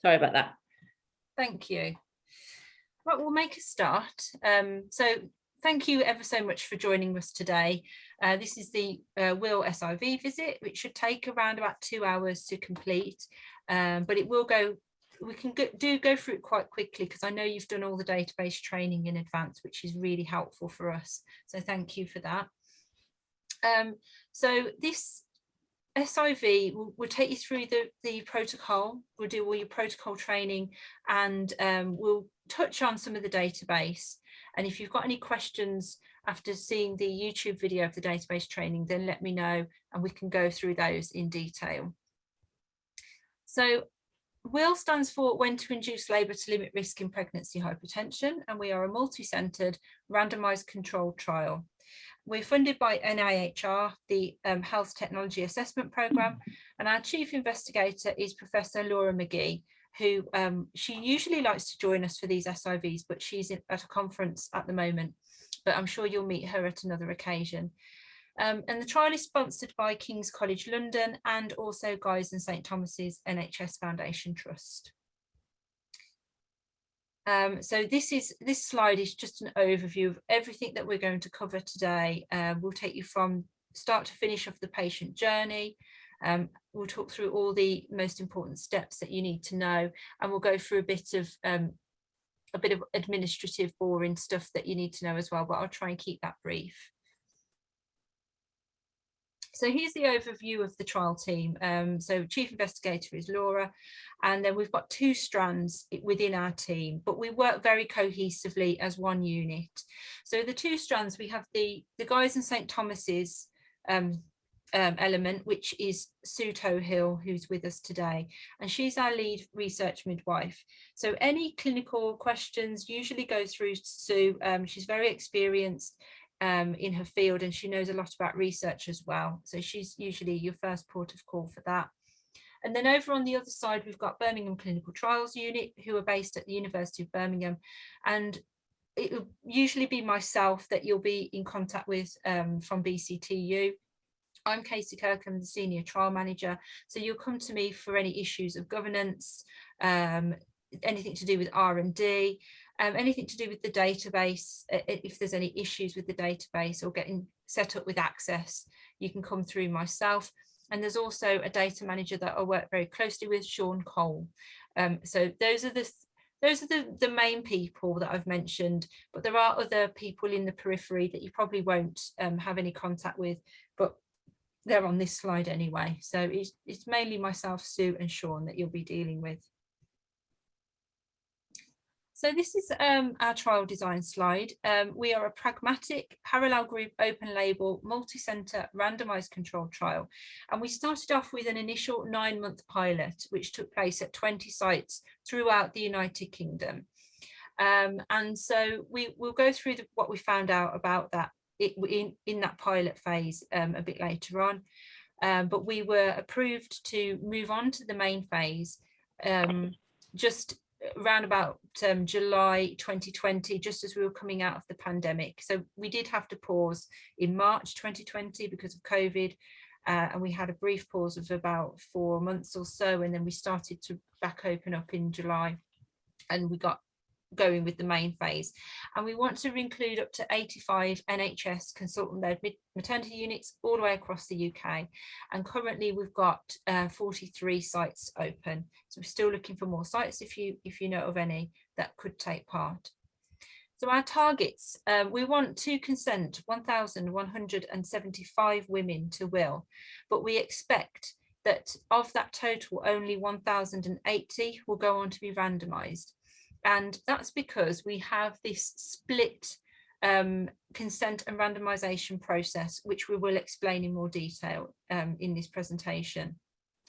Sorry about that. Thank you. Right, we'll make a start. So thank you ever so much for joining us today. This is the Will SIV visit, which should take around about 2 hours to complete, but it will go, we can go through it quite quickly because I know you've done all the database training in advance, which is really helpful for us. So thank you for that. So this SIV will take you through the protocol. We'll do all your protocol training, and we'll touch on some of the database. And if you've got any questions after seeing the YouTube video of the database training, then let me know and we can go through those in detail. So WILL stands for When to Induce Labour to Limit Risk in Pregnancy Hypertension, and we are a multi-centred randomised controlled trial. We're funded by NIHR, the Health Technology Assessment Programme, and our chief investigator is Professor Laura McGee, who she usually likes to join us for these SIVs, but she's at a conference at the moment, but I'm sure you'll meet her at another occasion. And the trial is sponsored by King's College London and also Guy's and St Thomas's NHS Foundation Trust. So this slide is just an overview of everything that we're going to cover today. We'll take you from start to finish of the patient journey. We'll talk through all the most important steps that you need to know, and we'll go through a bit of administrative boring stuff that you need to know as well, but I'll try and keep that brief. So here's the overview of the trial team. So chief investigator is Laura, and then we've got 2 strands within our team, but we work very cohesively as one unit. So the 2 strands, we have the Guy's and St Thomas's element, which is Sue Tohill, who's with us today, and she's our lead research midwife. So any clinical questions usually go through Sue. She's very experienced in her field, and she knows a lot about research as well, so she's usually your first port of call for that. And then over on the other side we've got Birmingham Clinical Trials Unit, who are based at the University of Birmingham, and it will usually be myself that you'll be in contact with from BCTU. I'm Casey Kirkham, the senior trial manager, so you'll come to me for any issues of governance, anything to do with R&D, anything to do with the database. If there's any issues with the database or getting set up with access, you can come through myself. And there's also a data manager that I work very closely with, Sean Cole. So those are the main people that I've mentioned, but there are other people in the periphery that you probably won't have any contact with, but they're on this slide anyway. So it's mainly myself, Sue and Sean that you'll be dealing with. So this is our trial design slide. We are a pragmatic, parallel group, open label, multi-centre randomised controlled trial. And we started off with an initial 9-month pilot, which took place at 20 sites throughout the United Kingdom. And so we'll go through what we found out about that in that pilot phase a bit later on. But we were approved to move on to the main phase just around about July 2020, just as we were coming out of the pandemic. So we did have to pause in March 2020 because of COVID, and we had a brief pause of about 4 months or so, and then we started to back open up in July, and we got going with the main phase. And we want to include up to 85 NHS consultant-led maternity units all the way across the UK, and currently we've got 43 sites open, so we're still looking for more sites if you know of any that could take part. So our targets, we want to consent 1,175 women to WILL, but we expect that of that total only 1,080 will go on to be randomised. And that's because we have this split consent and randomisation process, which we will explain in more detail in this presentation.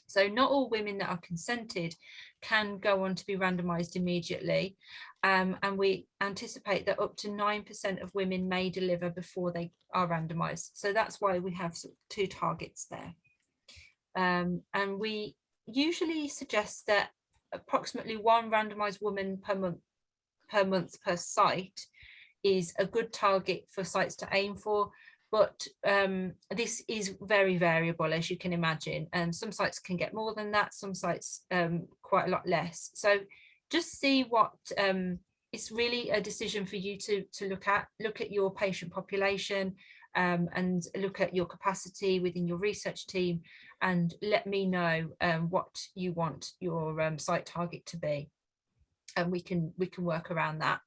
So not all women that are consented can go on to be randomised immediately. And we anticipate that up to 9% of women may deliver before they are randomised. So that's why we have 2 targets there. And we usually suggest that approximately 1 randomised woman per month per site is a good target for sites to aim for, but this is very variable, as you can imagine. Some sites can get more than that, some sites quite a lot less. So just see what, it's really a decision for you to look at your patient population, and look at your capacity within your research team, and let me know what you want your site target to be, and we can work around that.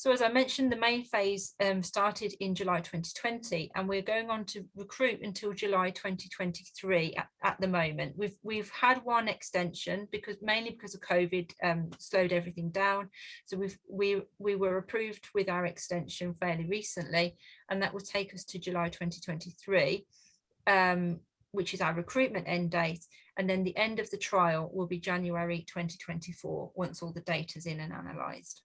So as I mentioned, the main phase started in July 2020, and we're going on to recruit until July 2023 at the moment. We've had one extension, mainly because of COVID slowed everything down. So we were approved with our extension fairly recently, and that will take us to July 2023, which is our recruitment end date. And then the end of the trial will be January 2024, once all the data's in and analysed.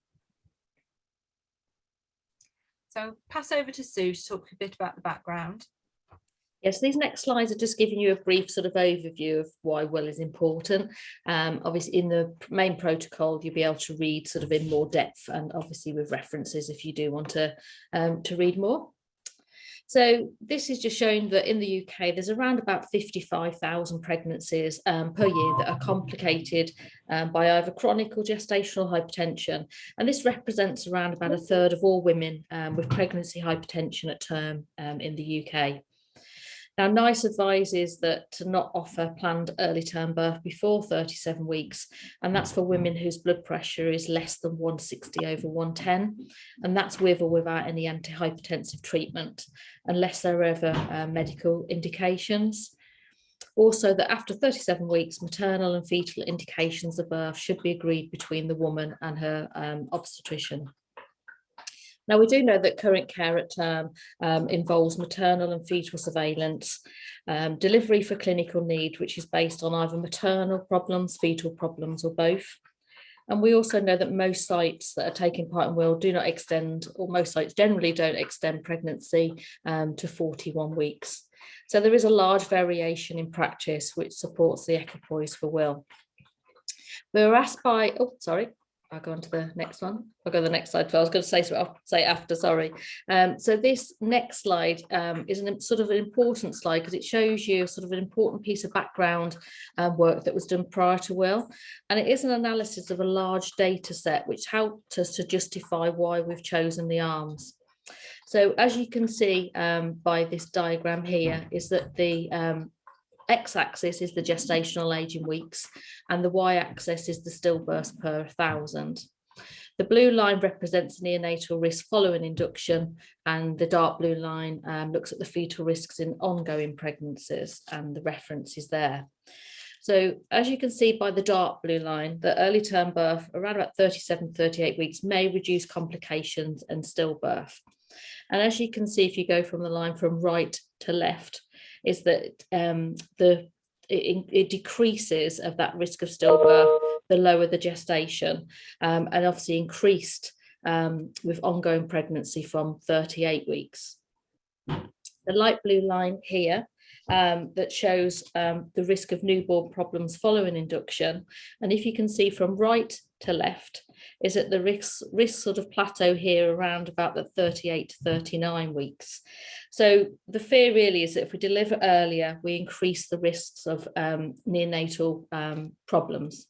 So pass over to Sue to talk a bit about the background. Yes, these next slides are just giving you a brief sort of overview of why will is important. Obviously, in the main protocol, you'll be able to read sort of in more depth, and obviously with references if you do want to read more. So this is just showing that in the UK, there's around about 55,000 pregnancies per year that are complicated by either chronic or gestational hypertension. And this represents around about a third of all women with pregnancy hypertension at term in the UK. Now, NICE advises that to not offer planned early term birth before 37 weeks, and that's for women whose blood pressure is less than 160/110, and that's with or without any antihypertensive treatment, unless there are ever medical indications. Also, that after 37 weeks, maternal and fetal indications of birth should be agreed between the woman and her obstetrician. Now, we do know that current care at term involves maternal and fetal surveillance, delivery for clinical need, which is based on either maternal problems, fetal problems, or both. And we also know that most sites that are taking part in WIL do not extend, or most sites generally don't extend pregnancy to 41 weeks. So there is a large variation in practice which supports the equipoise for WIL. We were asked by, I'll go on to the next one. I'll go to the next slide. So I was going to say, so I'll say after, sorry. So this next slide is sort of an important slide because it shows you sort of an important piece of background work that was done prior to WIL. And it is an analysis of a large data set, which helped us to justify why we've chosen the arms. So as you can see by this diagram here, is that the x-axis is the gestational age in weeks, and the y-axis is the stillbirths per 1,000. The blue line represents neonatal risk following induction, and the dark blue line looks at the fetal risks in ongoing pregnancies, and the reference is there. So as you can see by the dark blue line, the early term birth around about 37-38 weeks may reduce complications and stillbirth. And as you can see, if you go from the line from right to left, is that it decreases of that risk of stillbirth the lower the gestation, and obviously increased with ongoing pregnancy from 38 weeks. The light blue line here that shows the risk of newborn problems following induction, and if you can see from right to left, is that the risk sort of plateau here around about the 38 to 39 weeks. So the fear really is that if we deliver earlier, we increase the risks of neonatal problems.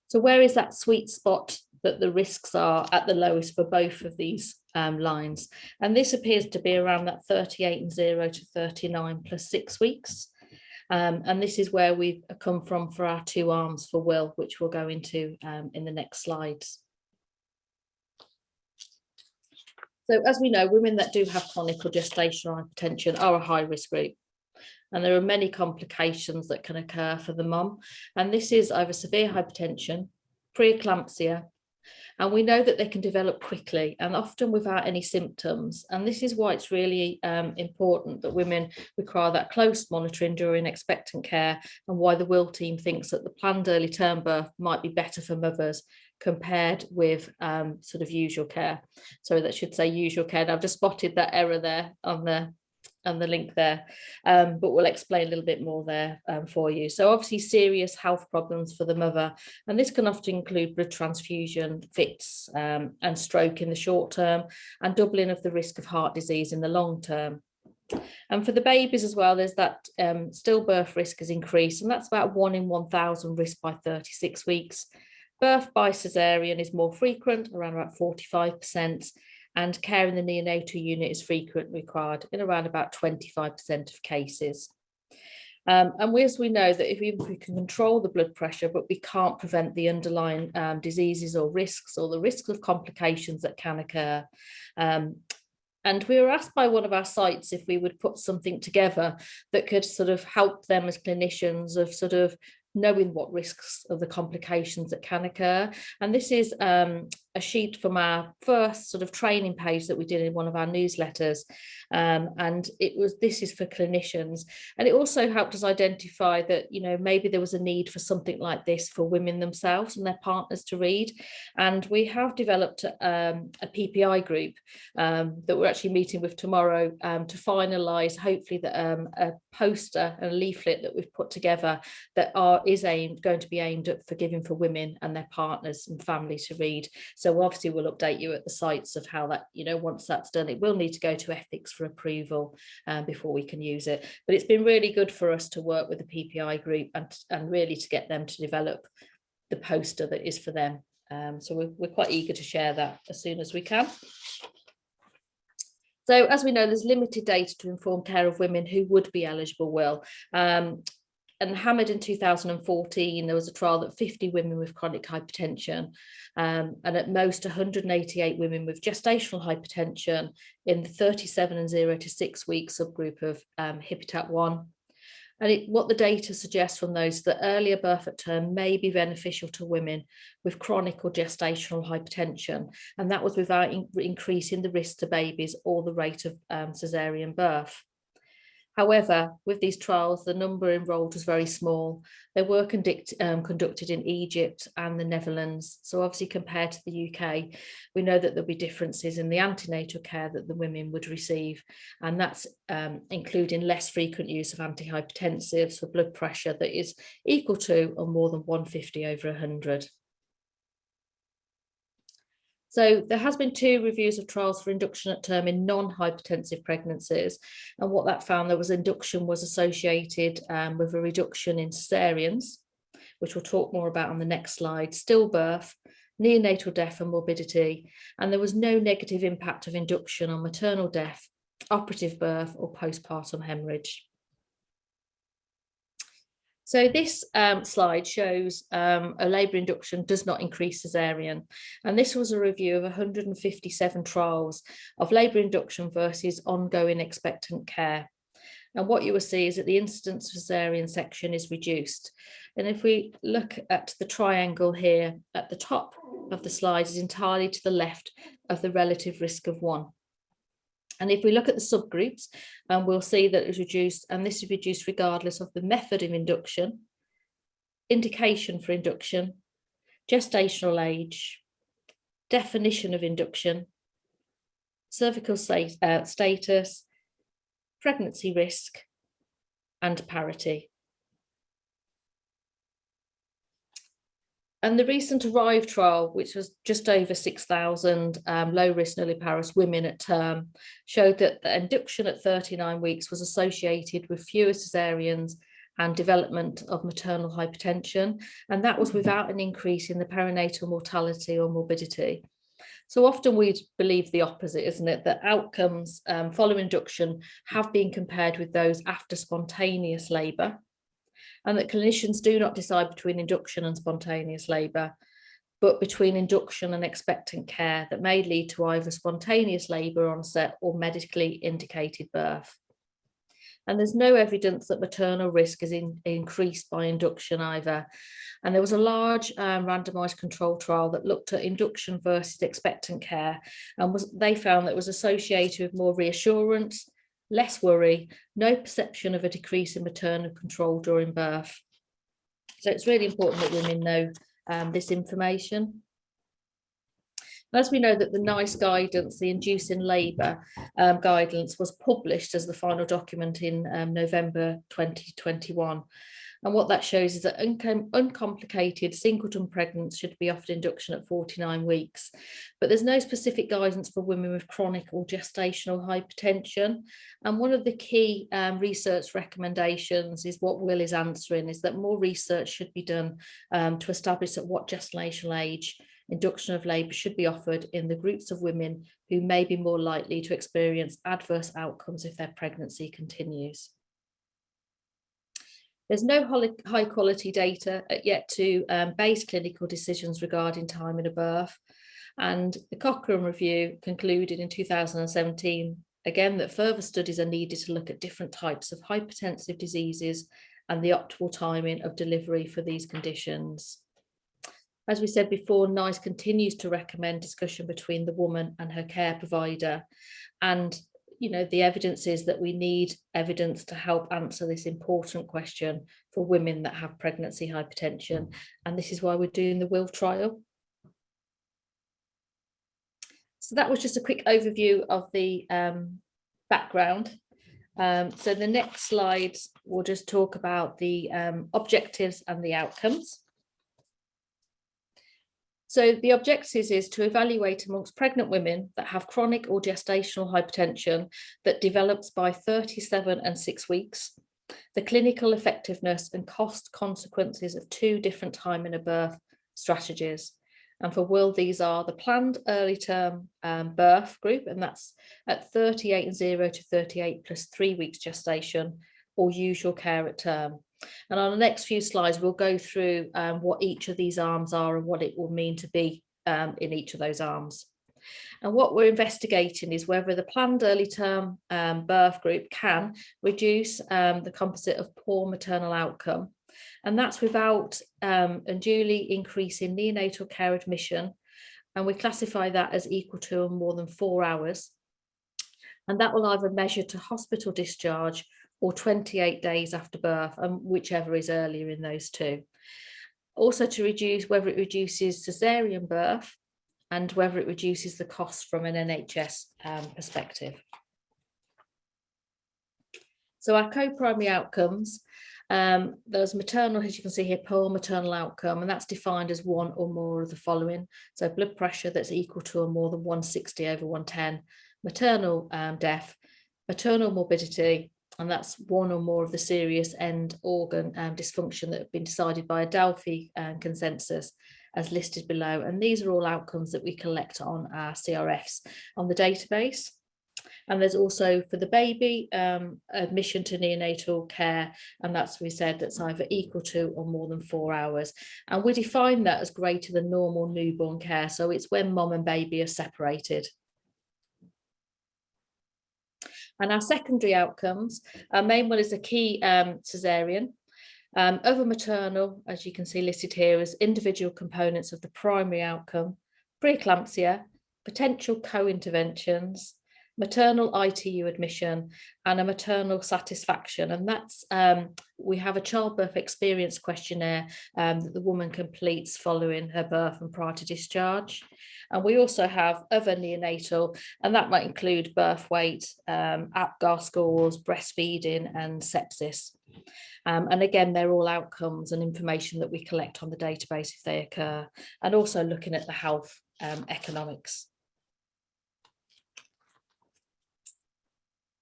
So where is that sweet spot that the risks are at the lowest for both of these lines? And this appears to be around that 38 and 0 to 39 plus 6 weeks. And this is where we've come from for our two arms for WIL, which we'll go into in the next slides. So as we know, women that do have chronic or gestational hypertension are a high risk group. And there are many complications that can occur for the mum. And this is either severe hypertension, preeclampsia, and we know that they can develop quickly and often without any symptoms. And this is why it's really important that women require that close monitoring during expectant care, and why the WIL team thinks that the planned early term birth might be better for mothers compared with sort of usual care. Sorry, that should say usual care. And I've just spotted that error there on the and the link there, but we'll explain a little bit more there for you. So obviously serious health problems for the mother, and this can often include blood transfusion, fits, and stroke in the short term, and doubling of the risk of heart disease in the long term. And for the babies as well, there's that stillbirth risk has increased, and that's about 1 in 1,000 risk by 36 weeks. Birth by caesarean is more frequent, around about 45%, and care in the neonatal unit is frequently required in around about 25% of cases. And as we know that if we can control the blood pressure, but we can't prevent the underlying diseases or risks, or the risks of complications that can occur. And we were asked by one of our sites if we would put something together that could sort of help them as clinicians of sort of knowing what risks of the complications that can occur. And this is a sheet from our first sort of training page that we did in one of our newsletters. And this is for clinicians. And it also helped us identify that, you know, maybe there was a need for something like this for women themselves and their partners to read. And we have developed a PPI group that we're actually meeting with tomorrow to finalise, hopefully, a poster and a leaflet that we've put together that is going to be aimed at forgiving for women and their partners and family to read. So obviously we'll update you at the sites of how that, you know, once that's done, it will need to go to ethics for approval before we can use it. But it's been really good for us to work with the PPI group and really to get them to develop the poster that is for them. So we're quite eager to share that as soon as we can. So as we know, there's limited data to inform care of women who would be eligible, Will. And Hamid in 2014, there was a trial that 50 women with chronic hypertension and at most 188 women with gestational hypertension in the 37 and 0 to 6 week subgroup of Habitat 1. And what the data suggests from those that earlier birth at term may be beneficial to women with chronic or gestational hypertension. And that was without increasing the risk to babies or the rate of caesarean birth. However, with these trials, the number enrolled was very small. They were conducted in Egypt and the Netherlands. So obviously compared to the UK, we know that there'll be differences in the antenatal care that the women would receive. And that's including less frequent use of antihypertensives for blood pressure that is equal to or more than 150/100. So there has been 2 reviews of trials for induction at term in non-hypertensive pregnancies. And what that found, there was induction was associated with a reduction in caesareans, which we'll talk more about on the next slide, stillbirth, neonatal death and morbidity. And there was no negative impact of induction on maternal death, operative birth or postpartum hemorrhage. So this slide shows a labour induction does not increase caesarean. And this was a review of 157 trials of labour induction versus ongoing expectant care. And what you will see is that the incidence of caesarean section is reduced. And if we look at the triangle here at the top of the slide, is entirely to the left of the relative risk of 1. And if we look at the subgroups, we'll see that it's reduced, and this is reduced regardless of the method of induction, indication for induction, gestational age, definition of induction, cervical status, pregnancy risk, and parity. And the recent ARRIVE trial, which was just over 6,000 low-risk nulliparous women at term, showed that the induction at 39 weeks was associated with fewer caesareans and development of maternal hypertension. And that was without an increase in the perinatal mortality or morbidity. So often we believe the opposite, isn't it? That outcomes following induction have been compared with those after spontaneous labour, and that clinicians do not decide between induction and spontaneous labour, but between induction and expectant care that may lead to either spontaneous labour onset or medically indicated birth. And there's no evidence that maternal risk is increased by induction either. And there was a large randomised control trial that looked at induction versus expectant care, and they found that it was associated with more reassurance, less worry, no perception of a decrease in maternal control during birth. So it's really important that women know this information. As we know that the NICE guidance, the inducing labour guidance, was published as the final document in November 2021. And what that shows is that uncomplicated singleton pregnancy should be offered induction at 49 weeks. But there's no specific guidance for women with chronic or gestational hypertension. And one of the key research recommendations is what Will is answering, is that more research should be done to establish at what gestational age induction of labour should be offered in the groups of women who may be more likely to experience adverse outcomes if their pregnancy continues. There's no high quality data yet to base clinical decisions regarding timing of birth. And the Cochrane review concluded in 2017, again, that further studies are needed to look at different types of hypertensive diseases and the optimal timing of delivery for these conditions. As we said before, NICE continues to recommend discussion between the woman and her care provider. And the evidence is that we need evidence to help answer this important question for women that have pregnancy hypertension. And this is why we're doing the Will trial. So that was just a quick overview of the background. So the next slide, we'll just talk about the objectives and the outcomes. So the objectives is to evaluate amongst pregnant women that have chronic or gestational hypertension that develops by 37 and 6 weeks, the clinical effectiveness and cost consequences of 2 different timing of birth strategies. And for Will, these are the planned early term birth group, and that's at 38 and 0 to 38 plus 3 weeks gestation, or usual care at term. And on the next few slides, we'll go through what each of these arms are and what it will mean to be in each of those arms. And what we're investigating is whether the planned early term birth group can reduce the composite of poor maternal outcome. And that's without unduly increasing neonatal care admission. And we classify that as equal to or more than 4 hours. And that will either measure to hospital discharge or 28 days after birth, and whichever is earlier in those two. Also to reduce whether it reduces caesarean birth and whether it reduces the cost from an NHS perspective. So our co-primary outcomes, there's maternal, as you can see here, poor maternal outcome, and that's defined as 1 or more of the following. So blood pressure that's equal to or more than 160 over 110, maternal death, maternal morbidity, and that's 1 or more of the serious end organ dysfunction that have been decided by a Delphi consensus as listed below. And these are all outcomes that we collect on our CRFs on the database. And there's also for the baby admission to neonatal care, and that's, we said, that's either equal to or more than 4 hours. And we define that as greater than normal newborn care. So it's when mom and baby are separated. And our secondary outcomes, our main one is a key caesarean. Other maternal, as you can see listed here, as individual components of the primary outcome, preeclampsia, potential co-interventions, maternal ITU admission, and a maternal satisfaction. And that's, we have a childbirth experience questionnaire that the woman completes following her birth and prior to discharge. And we also have other neonatal, and that might include birth weight, APGAR scores, breastfeeding, and sepsis. And again, they're all outcomes and information that we collect on the database if they occur, and also looking at the health economics.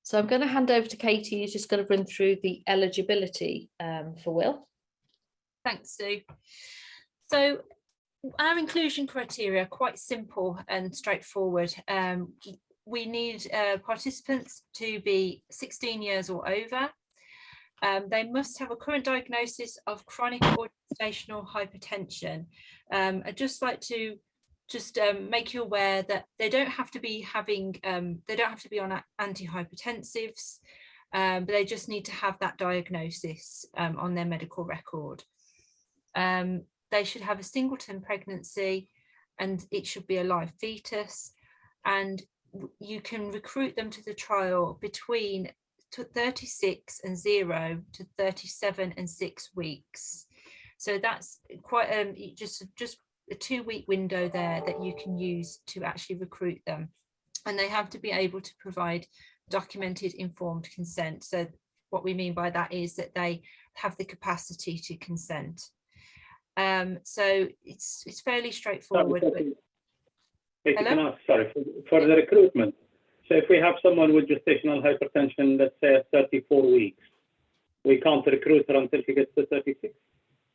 So I'm going to hand over to Katie, who's just going to run through the eligibility for Will. Thanks, Sue. So our inclusion criteria are quite simple and straightforward. We need participants to be 16 years or over. They must have a current diagnosis of chronic or gestational hypertension. I'd just like to make you aware that they don't have to be having, they don't have to be on antihypertensives, but they just need to have that diagnosis on their medical record. They should have a singleton pregnancy, and it should be a live fetus, and you can recruit them to the trial between 36 and 0 to 37 and 6 weeks. So that's quite just a 2-week window there that you can use to actually recruit them. And they have to be able to provide documented informed consent. So what we mean by that is that they have the capacity to consent. So it's fairly straightforward. If you can ask, sorry, for the recruitment. So if we have someone with gestational hypertension, let's say at 34 weeks, we can't recruit her until she gets to 36?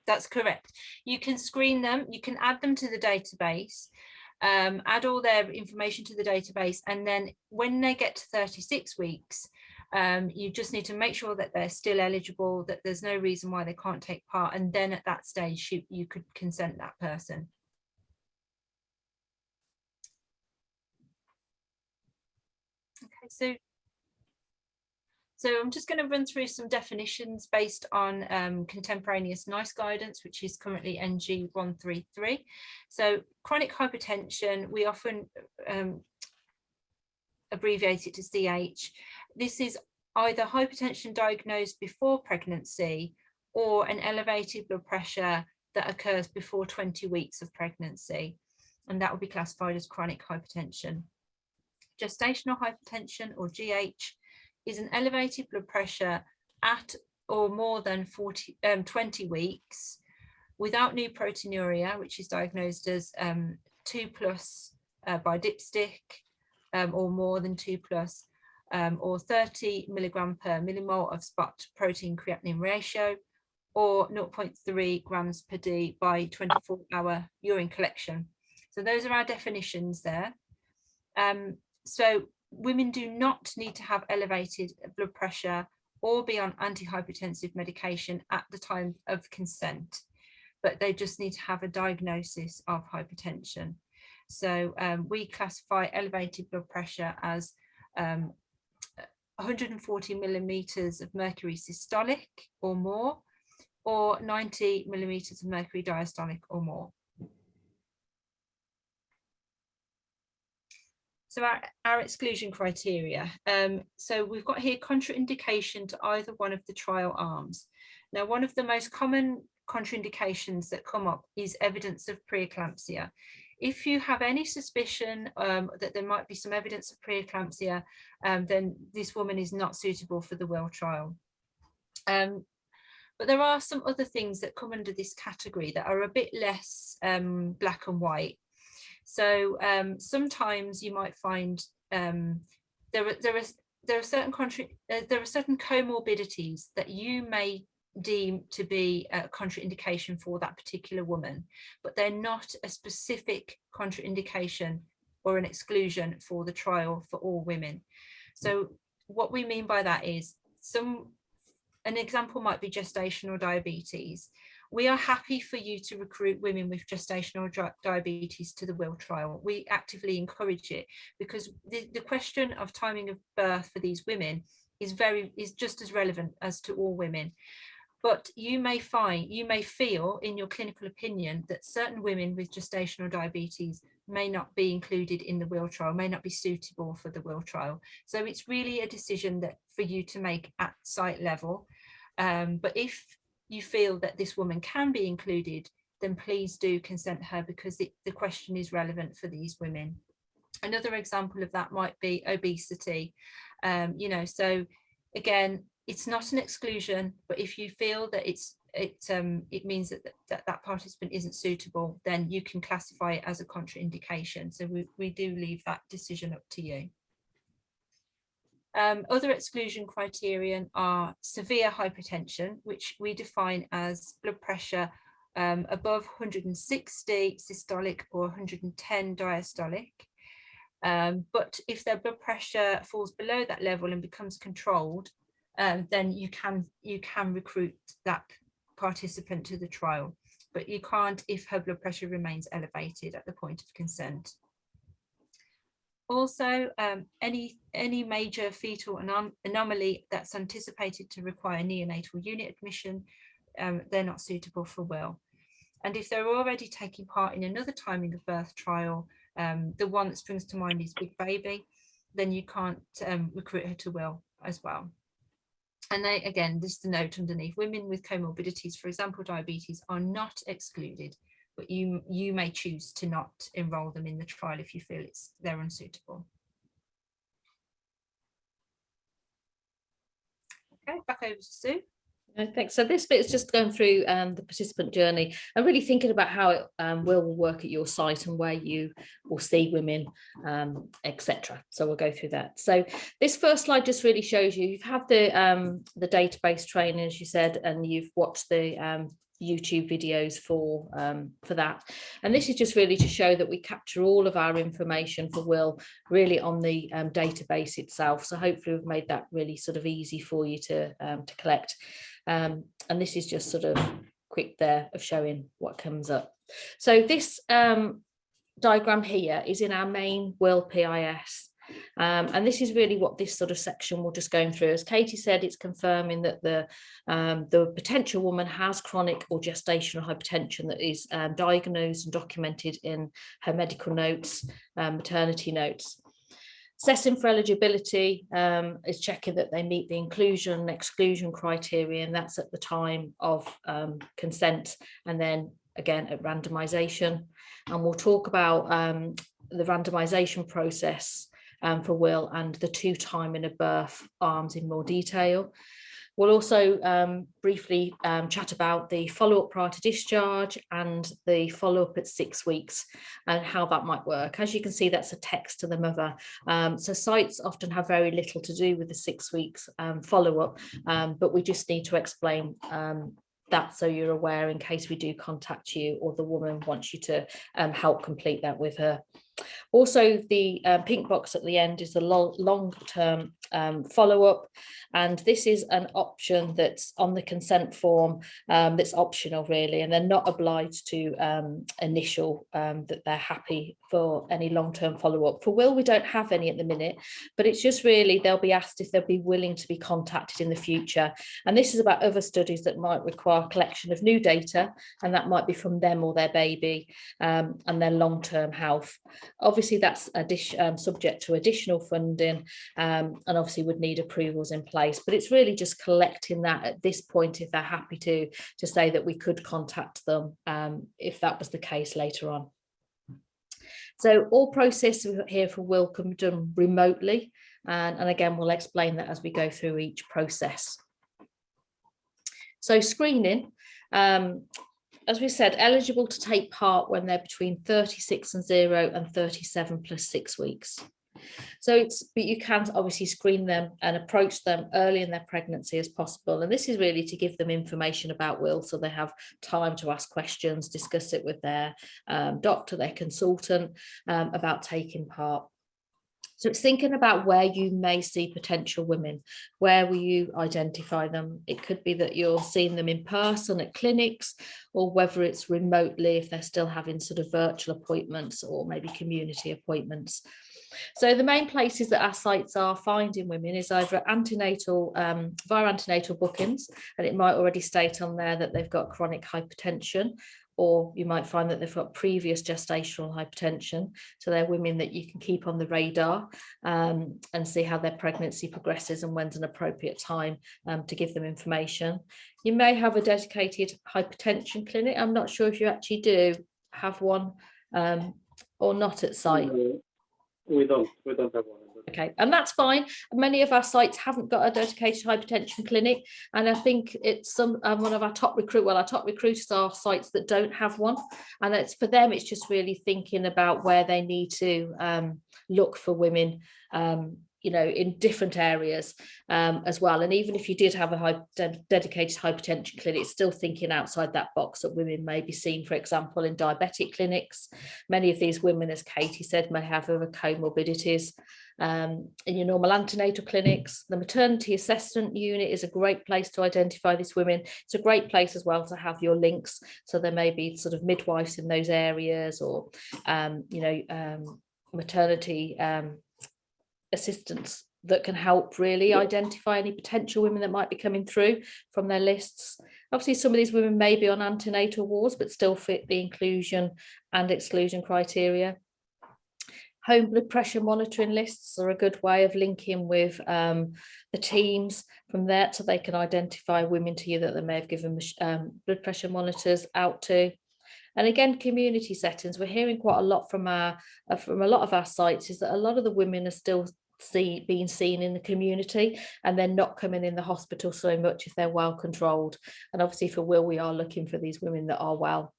That's correct. You can screen them, you can add them to the database, add all their information to the database, and then when they get to 36 weeks, you just need to make sure that they're still eligible, that there's no reason why they can't take part, and then at that stage you could consent that person. Okay, so I'm just going to run through some definitions based on contemporaneous NICE guidance, which is currently NG 133. So chronic hypertension, we often abbreviate it to CH. This is either hypertension diagnosed before pregnancy or an elevated blood pressure that occurs before 20 weeks of pregnancy, and that will be classified as chronic hypertension. Gestational hypertension, or GH, is an elevated blood pressure at or more than 20 weeks without new proteinuria, which is diagnosed as 2+ by dipstick, or more than 2+, or 30 milligram per millimole of spot protein creatinine ratio, or 0.3 grams per d by 24-hour urine collection. So those are our definitions there. So women do not need to have elevated blood pressure or be on antihypertensive medication at the time of consent, but they just need to have a diagnosis of hypertension. So we classify elevated blood pressure as 140 millimeters of mercury systolic or more, or 90 millimeters of mercury diastolic or more. So our exclusion criteria. So we've got here contraindication to either one of the trial arms. Now, one of the most common contraindications that come up is evidence of preeclampsia. If you have any suspicion that there might be some evidence of preeclampsia, then this woman is not suitable for the WILL trial. But there are some other things that come under this category that are a bit less black and white. So sometimes you might find there are certain comorbidities that you may deem to be a contraindication for that particular woman, but they're not a specific contraindication or an exclusion for the trial for all women. So what we mean by that is an example might be gestational diabetes. We are happy for you to recruit women with gestational diabetes to the WILL trial. We actively encourage it because the question of timing of birth for these women is just as relevant as to all women. But you may feel in your clinical opinion that certain women with gestational diabetes may not be included in the WILL trial, may not be suitable for the WILL trial. So it's really a decision that for you to make at site level. But if you feel that this woman can be included, then please do consent her because the question is relevant for these women. Another example of that might be obesity. So again, it's not an exclusion, but if you feel that it means that participant isn't suitable, then you can classify it as a contraindication. So we do leave that decision up to you. Other exclusion criterion are severe hypertension, which we define as blood pressure above 160 systolic or 110 diastolic. But if their blood pressure falls below that level and becomes controlled, then you can recruit that participant to the trial, but you can't if her blood pressure remains elevated at the point of consent. Also, any major fetal anomaly that's anticipated to require neonatal unit admission, they're not suitable for WILL. And if they're already taking part in another timing of birth trial, the one that springs to mind is Big Baby, then you can't recruit her to WILL as well. And again, this is the note underneath: women with comorbidities, for example, diabetes, are not excluded but you may choose to not enrol them in the trial if you feel they're unsuitable. Okay, back over to Sue. Thanks. So this bit is just going through the participant journey and really thinking about how it will work at your site and where you will see women, etc. So we'll go through that. So this first slide just really shows you've had the database training, as you said, and you've watched the YouTube videos for that, and this is just really to show that we capture all of our information for Will really on the database itself. So hopefully we've made that really sort of easy for you to collect, and this is just sort of quick there of showing what comes up. So this diagram here is in our main Will PIS. And this is really what this sort of section will just going through. As Katie said, it's confirming that the potential woman has chronic or gestational hypertension that is diagnosed and documented in her medical notes, maternity notes. Assessing for eligibility is checking that they meet the inclusion and exclusion criteria, and that's at the time of consent, and then again at randomization. And we'll talk about the randomization process for Will and the 2 timing of birth arms in more detail. We'll also briefly chat about the follow-up prior to discharge and the follow-up at 6 weeks and how that might work. As you can see, that's a text to the mother. So sites often have very little to do with the 6 weeks follow-up, but we just need to explain that so you're aware in case we do contact you or the woman wants you to help complete that with her. Also, the pink box at the end is the long-term follow-up, and this is an option that's on the consent form that's optional really, and they're not obliged to initial that they're happy for any long-term follow-up. For Will, we don't have any at the minute, but it's just really they'll be asked if they'll be willing to be contacted in the future, and this is about other studies that might require collection of new data, and that might be from them or their baby and their long-term health. Obviously that's subject to additional funding, and obviously would need approvals in place, but it's really just collecting that at this point if they're happy to say that we could contact them if that was the case later on. So all processes here for Will can be done remotely, and again we'll explain that as we go through each process. So screening, as we said, eligible to take part when they're between 36 and 0 and 37 plus 6 weeks. So but you can obviously screen them and approach them early in their pregnancy as possible. And this is really to give them information about Will, so they have time to ask questions, discuss it with their doctor, their consultant about taking part. So it's thinking about where you may see potential women. Where will you identify them? It could be that you're seeing them in person at clinics, or whether it's remotely if they're still having sort of virtual appointments or maybe community appointments. So the main places that our sites are finding women is either antenatal, via antenatal bookings, and it might already state on there that they've got chronic hypertension, or you might find that they've got previous gestational hypertension. So they're women that you can keep on the radar and see how their pregnancy progresses and when's an appropriate time to give them information. You may have a dedicated hypertension clinic. I'm not sure if you actually do have one or not at site. We don't have one. Okay, and that's fine. Many of our sites haven't got a dedicated hypertension clinic, and I think it's one of our top recruiters are sites that don't have one, and it's for them it's just really thinking about where they need to look for women you know, in different areas as well. And even if you did have a dedicated hypertension clinic, it's still thinking outside that box that women may be seen, for example, in diabetic clinics. Many of these women, as Katie said, may have other comorbidities. In your normal antenatal clinics, the maternity assessment unit is a great place to identify these women. It's a great place as well to have your links. So there may be sort of midwives in those areas, or, you know, maternity assistants that can help really identify any potential women that might be coming through from their lists. Obviously, some of these women may be on antenatal wards, but still fit the inclusion and exclusion criteria. Home blood pressure monitoring lists are a good way of linking with the teams from there, so they can identify women to you that they may have given blood pressure monitors out to. And again, community settings, we're hearing quite a lot from a lot of our sites, is that a lot of the women are still being seen in the community, and they're not coming in the hospital so much if they're well controlled. And obviously for Will, we are looking for these women that are well.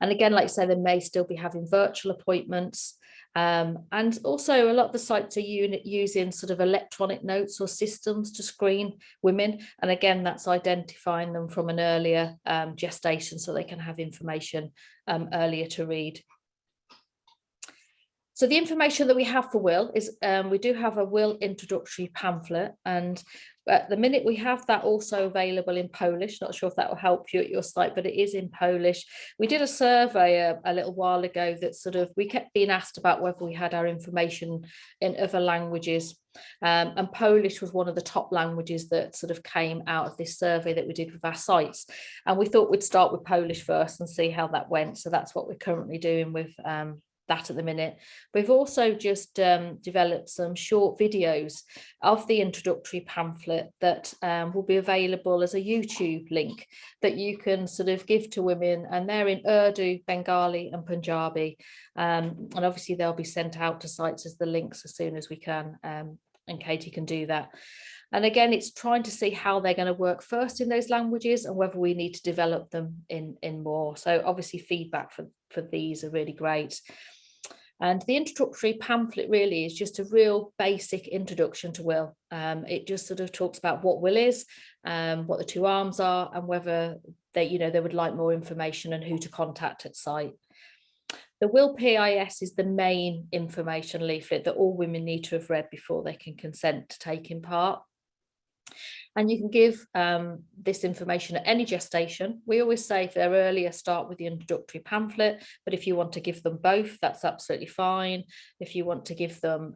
And again, like I say, they may still be having virtual appointments. And also a lot of the sites are using sort of electronic notes or systems to screen women. And again, that's identifying them from an earlier gestation, so they can have information earlier to read. So the information that we have for Will is we do have a Will introductory pamphlet, and at the minute we have that also available in Polish. Not sure if that will help you at your site, but it is in Polish. We did a survey a little while ago that sort of, we kept being asked about whether we had our information in other languages. And Polish was one of the top languages that sort of came out of this survey that we did with our sites. And we thought we'd start with Polish first and see how that went. So that's what we're currently doing with that at the minute. We've also just developed some short videos of the introductory pamphlet that will be available as a YouTube link that you can sort of give to women, and they're in Urdu, Bengali and Punjabi, and obviously they'll be sent out to sites as the links as soon as we can, and Katie can do that. And again, it's trying to see how they're going to work first in those languages and whether we need to develop them in more. So obviously feedback for these are really great. And the introductory pamphlet really is just a real basic introduction to Will. It just sort of talks about what Will is, what the two arms are, and whether they would like more information and who to contact at site. The Will PIS is the main information leaflet that all women need to have read before they can consent to taking part. And you can give this information at any gestation. We always say if they're earlier, start with the introductory pamphlet, but if you want to give them both, that's absolutely fine. If you want to give them,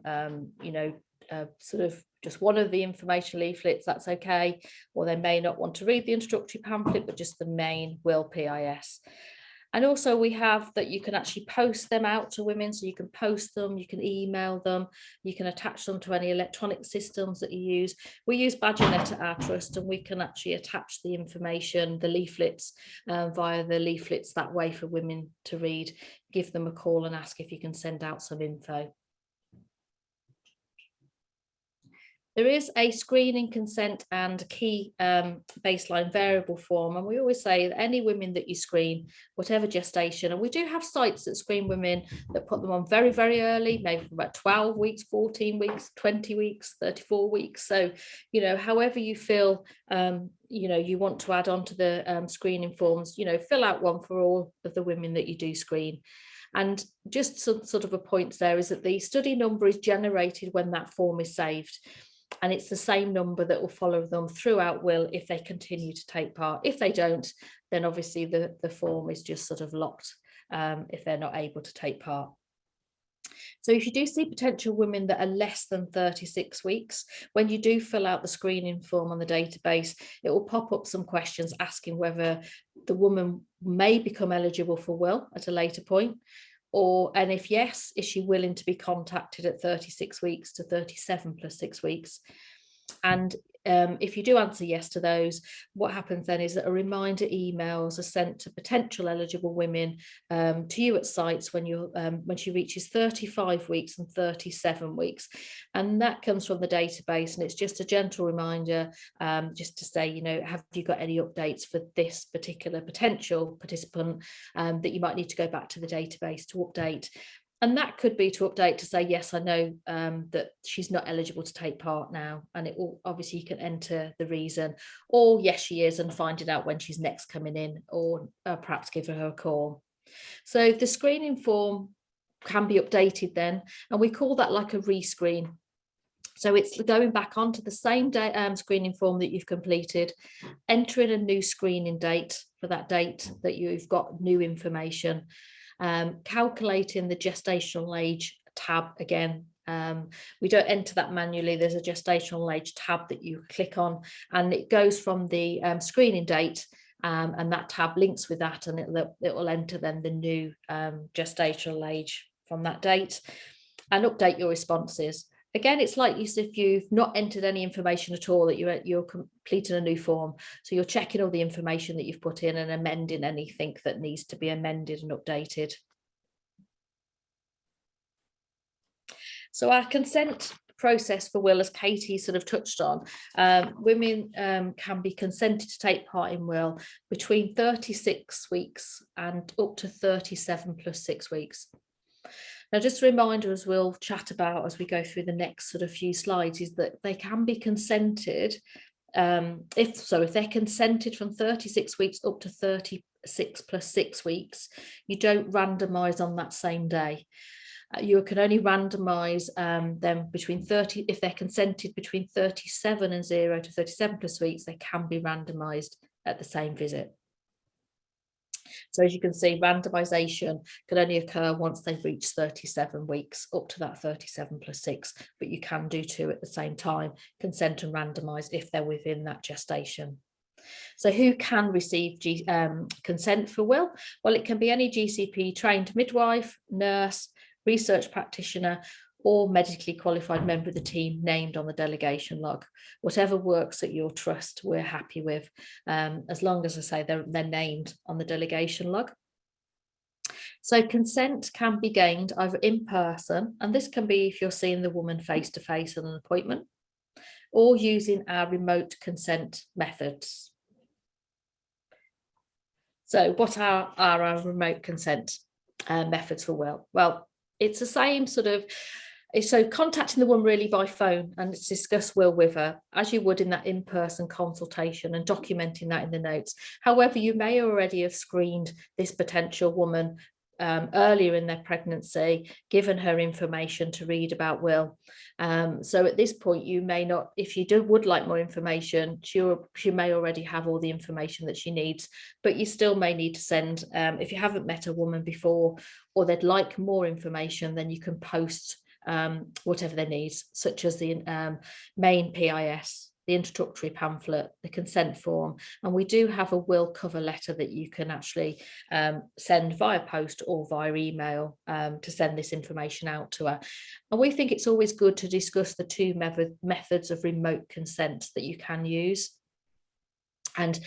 sort of just one of the information leaflets, that's okay. Or they may not want to read the introductory pamphlet, but just the main Will PIS. And also we have that you can actually post them out to women. So you can post them, you can email them, you can attach them to any electronic systems that you use. We use Badgernet at our trust, and we can actually attach the information, the leaflets, via the leaflets that way for women to read. Give them a call and ask if you can send out some info. There is a screening, consent and key baseline variable form, and we always say that any women that you screen, whatever gestation, and we do have sites that screen women that put them on very, very early, maybe from about 12 weeks, 14 weeks, 20 weeks, 34 weeks. So, however you feel, you want to add on to the screening forms, fill out one for all of the women that you do screen. And just some sort of a point there is that the study number is generated when that form is saved. And it's the same number that will follow them throughout Will if they continue to take part. If they don't, then obviously the form is just sort of locked if they're not able to take part. So if you do see potential women that are less than 36 weeks, when you do fill out the screening form on the database, it will pop up some questions asking whether the woman may become eligible for Will at a later point. And if yes, is she willing to be contacted at 36 weeks to 37 plus 6 weeks? And if you do answer yes to those, what happens then is that a reminder emails are sent to potential eligible women to you at sites when she reaches 35 weeks and 37 weeks. And that comes from the database, and it's just a gentle reminder just to say, have you got any updates for this particular potential participant that you might need to go back to the database to update. And that could be to update to say, yes, I know that she's not eligible to take part now. And it will, obviously you can enter the reason, or yes, she is, and find it out when she's next coming in, or perhaps give her a call. So the screening form can be updated then, and we call that like a rescreen. So it's going back onto the same screening form that you've completed, entering a new screening date for that date that you've got new information. Calculating the gestational age tab again. We don't enter that manually. There's a gestational age tab that you click on, and it goes from the screening date, and that tab links with that, and it will enter then the new gestational age from that date, and update your responses. Again, it's like if you've not entered any information at all, that you're completing a new form. So you're checking all the information that you've put in and amending anything that needs to be amended and updated. So our consent process for will, as Katie sort of touched on, women can be consented to take part in will between 36 weeks and up to 37 plus 6 weeks. Now, just a reminder, as we'll chat about as we go through the next sort of few slides, is that they can be consented if they're consented from 36 weeks up to 36 plus 6 weeks, you don't randomise on that same day. You can only randomise them between 30, if they're consented between 37 and 0 to 37 plus weeks, they can be randomised at the same visit. So as you can see, randomisation can only occur once they've reached 37 weeks up to that 37 plus 6, but you can do 2 at the same time, consent and randomise if they're within that gestation. So who can receive consent for will? Well, it can be any GCP trained midwife, nurse, research practitioner, or medically qualified member of the team named on the delegation log. Whatever works at your trust, we're happy with, as long as I say they're named on the delegation log. So consent can be gained either in person, and this can be if you're seeing the woman face to face at an appointment, or using our remote consent methods. So what are our remote consent methods for will? Well, it's the same sort of, so contacting the woman really by phone and discuss will with her, as you would in that in-person consultation, and documenting that in the notes. However, you may already have screened this potential woman earlier in their pregnancy, given her information to read about will. So at this point, you may not, if you would like more information, she may already have all the information that she needs, but you still may need to send, if you haven't met a woman before, or they'd like more information, then you can post whatever they need, such as the main PIS, the introductory pamphlet, the consent form, and we do have a will cover letter that you can actually send via post or via email to send this information out to her. And we think it's always good to discuss the 2 methods of remote consent that you can use. And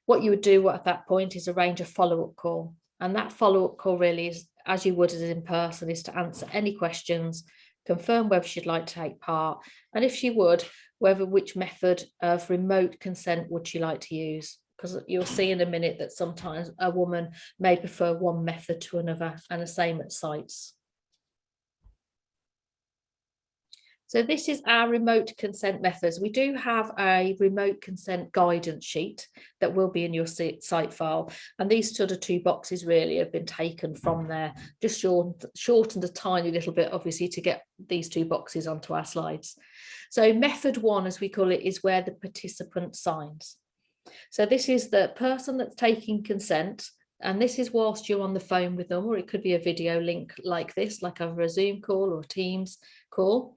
what you would do at that point is arrange a follow-up call, and that follow-up call really is, as you would as in person, is to answer any questions, confirm whether she'd like to take part, and if she would, which method of remote consent would she like to use, because you'll see in a minute that sometimes a woman may prefer one method to another, and the same at sites. So this is our remote consent methods. We do have a remote consent guidance sheet that will be in your site file. And these sort of 2 boxes really have been taken from there, just shortened a tiny little bit, obviously, to get these 2 boxes onto our slides. So method 1, as we call it, is where the participant signs. So this is the person that's taking consent, and this is whilst you're on the phone with them, or it could be a video link like this, like over a Zoom call or a Teams call.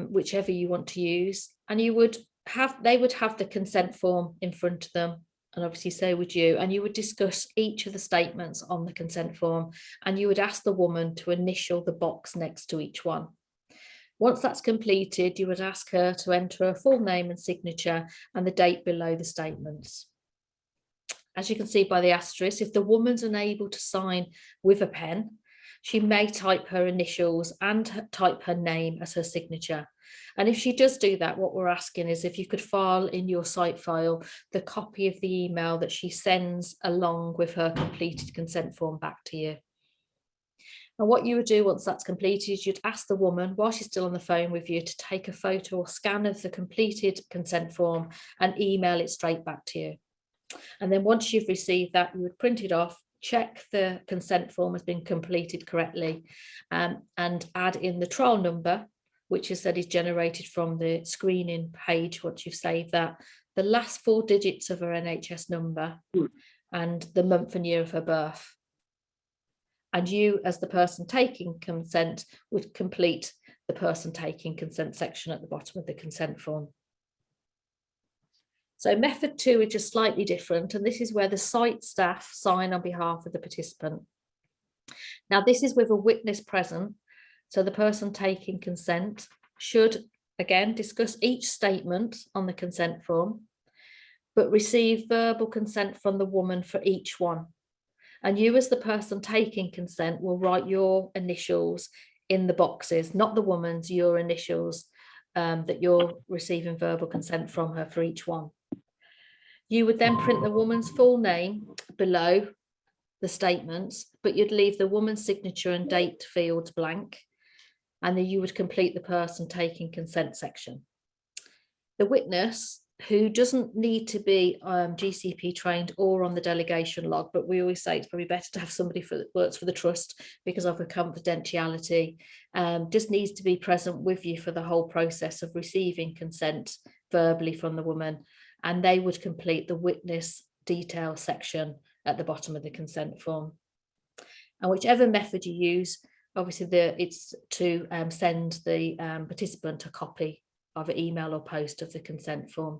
Whichever you want to use, and they would have the consent form in front of them, and obviously so would you, and you would discuss each of the statements on the consent form, and you would ask the woman to initial the box next to each one. Once that's completed, you would ask her to enter her full name and signature and the date below the statements. As you can see by the asterisk, if the woman's unable to sign with a pen, she may type her initials and type her name as her signature. And if she does do that, what we're asking is if you could file in your site file the copy of the email that she sends along with her completed consent form back to you. And what you would do once that's completed is you'd ask the woman, while she's still on the phone with you, to take a photo or scan of the completed consent form and email it straight back to you. And then once you've received that, you would print it off, check the consent form has been completed correctly, and add in the trial number, which is generated from the screening page once you've saved that, the last 4 digits of her NHS number, and the month and year of her birth. And you, as the person taking consent, would complete the person taking consent section at the bottom of the consent form. So method 2 is just slightly different, and this is where the site staff sign on behalf of the participant. Now, this is with a witness present, so the person taking consent should, again, discuss each statement on the consent form, but receive verbal consent from the woman for each one. And you, as the person taking consent, will write your initials in the boxes, not the woman's, your initials that you're receiving verbal consent from her for each one. You would then print the woman's full name below the statements, but you'd leave the woman's signature and date fields blank, and then you would complete the person taking consent section. The witness, who doesn't need to be GCP trained or on the delegation log, but we always say it's probably better to have somebody that works for the trust because of the confidentiality, just needs to be present with you for the whole process of receiving consent verbally from the woman, and they would complete the witness detail section at the bottom of the consent form. And whichever method you use, obviously it's to send the participant a copy of an email or post of the consent form.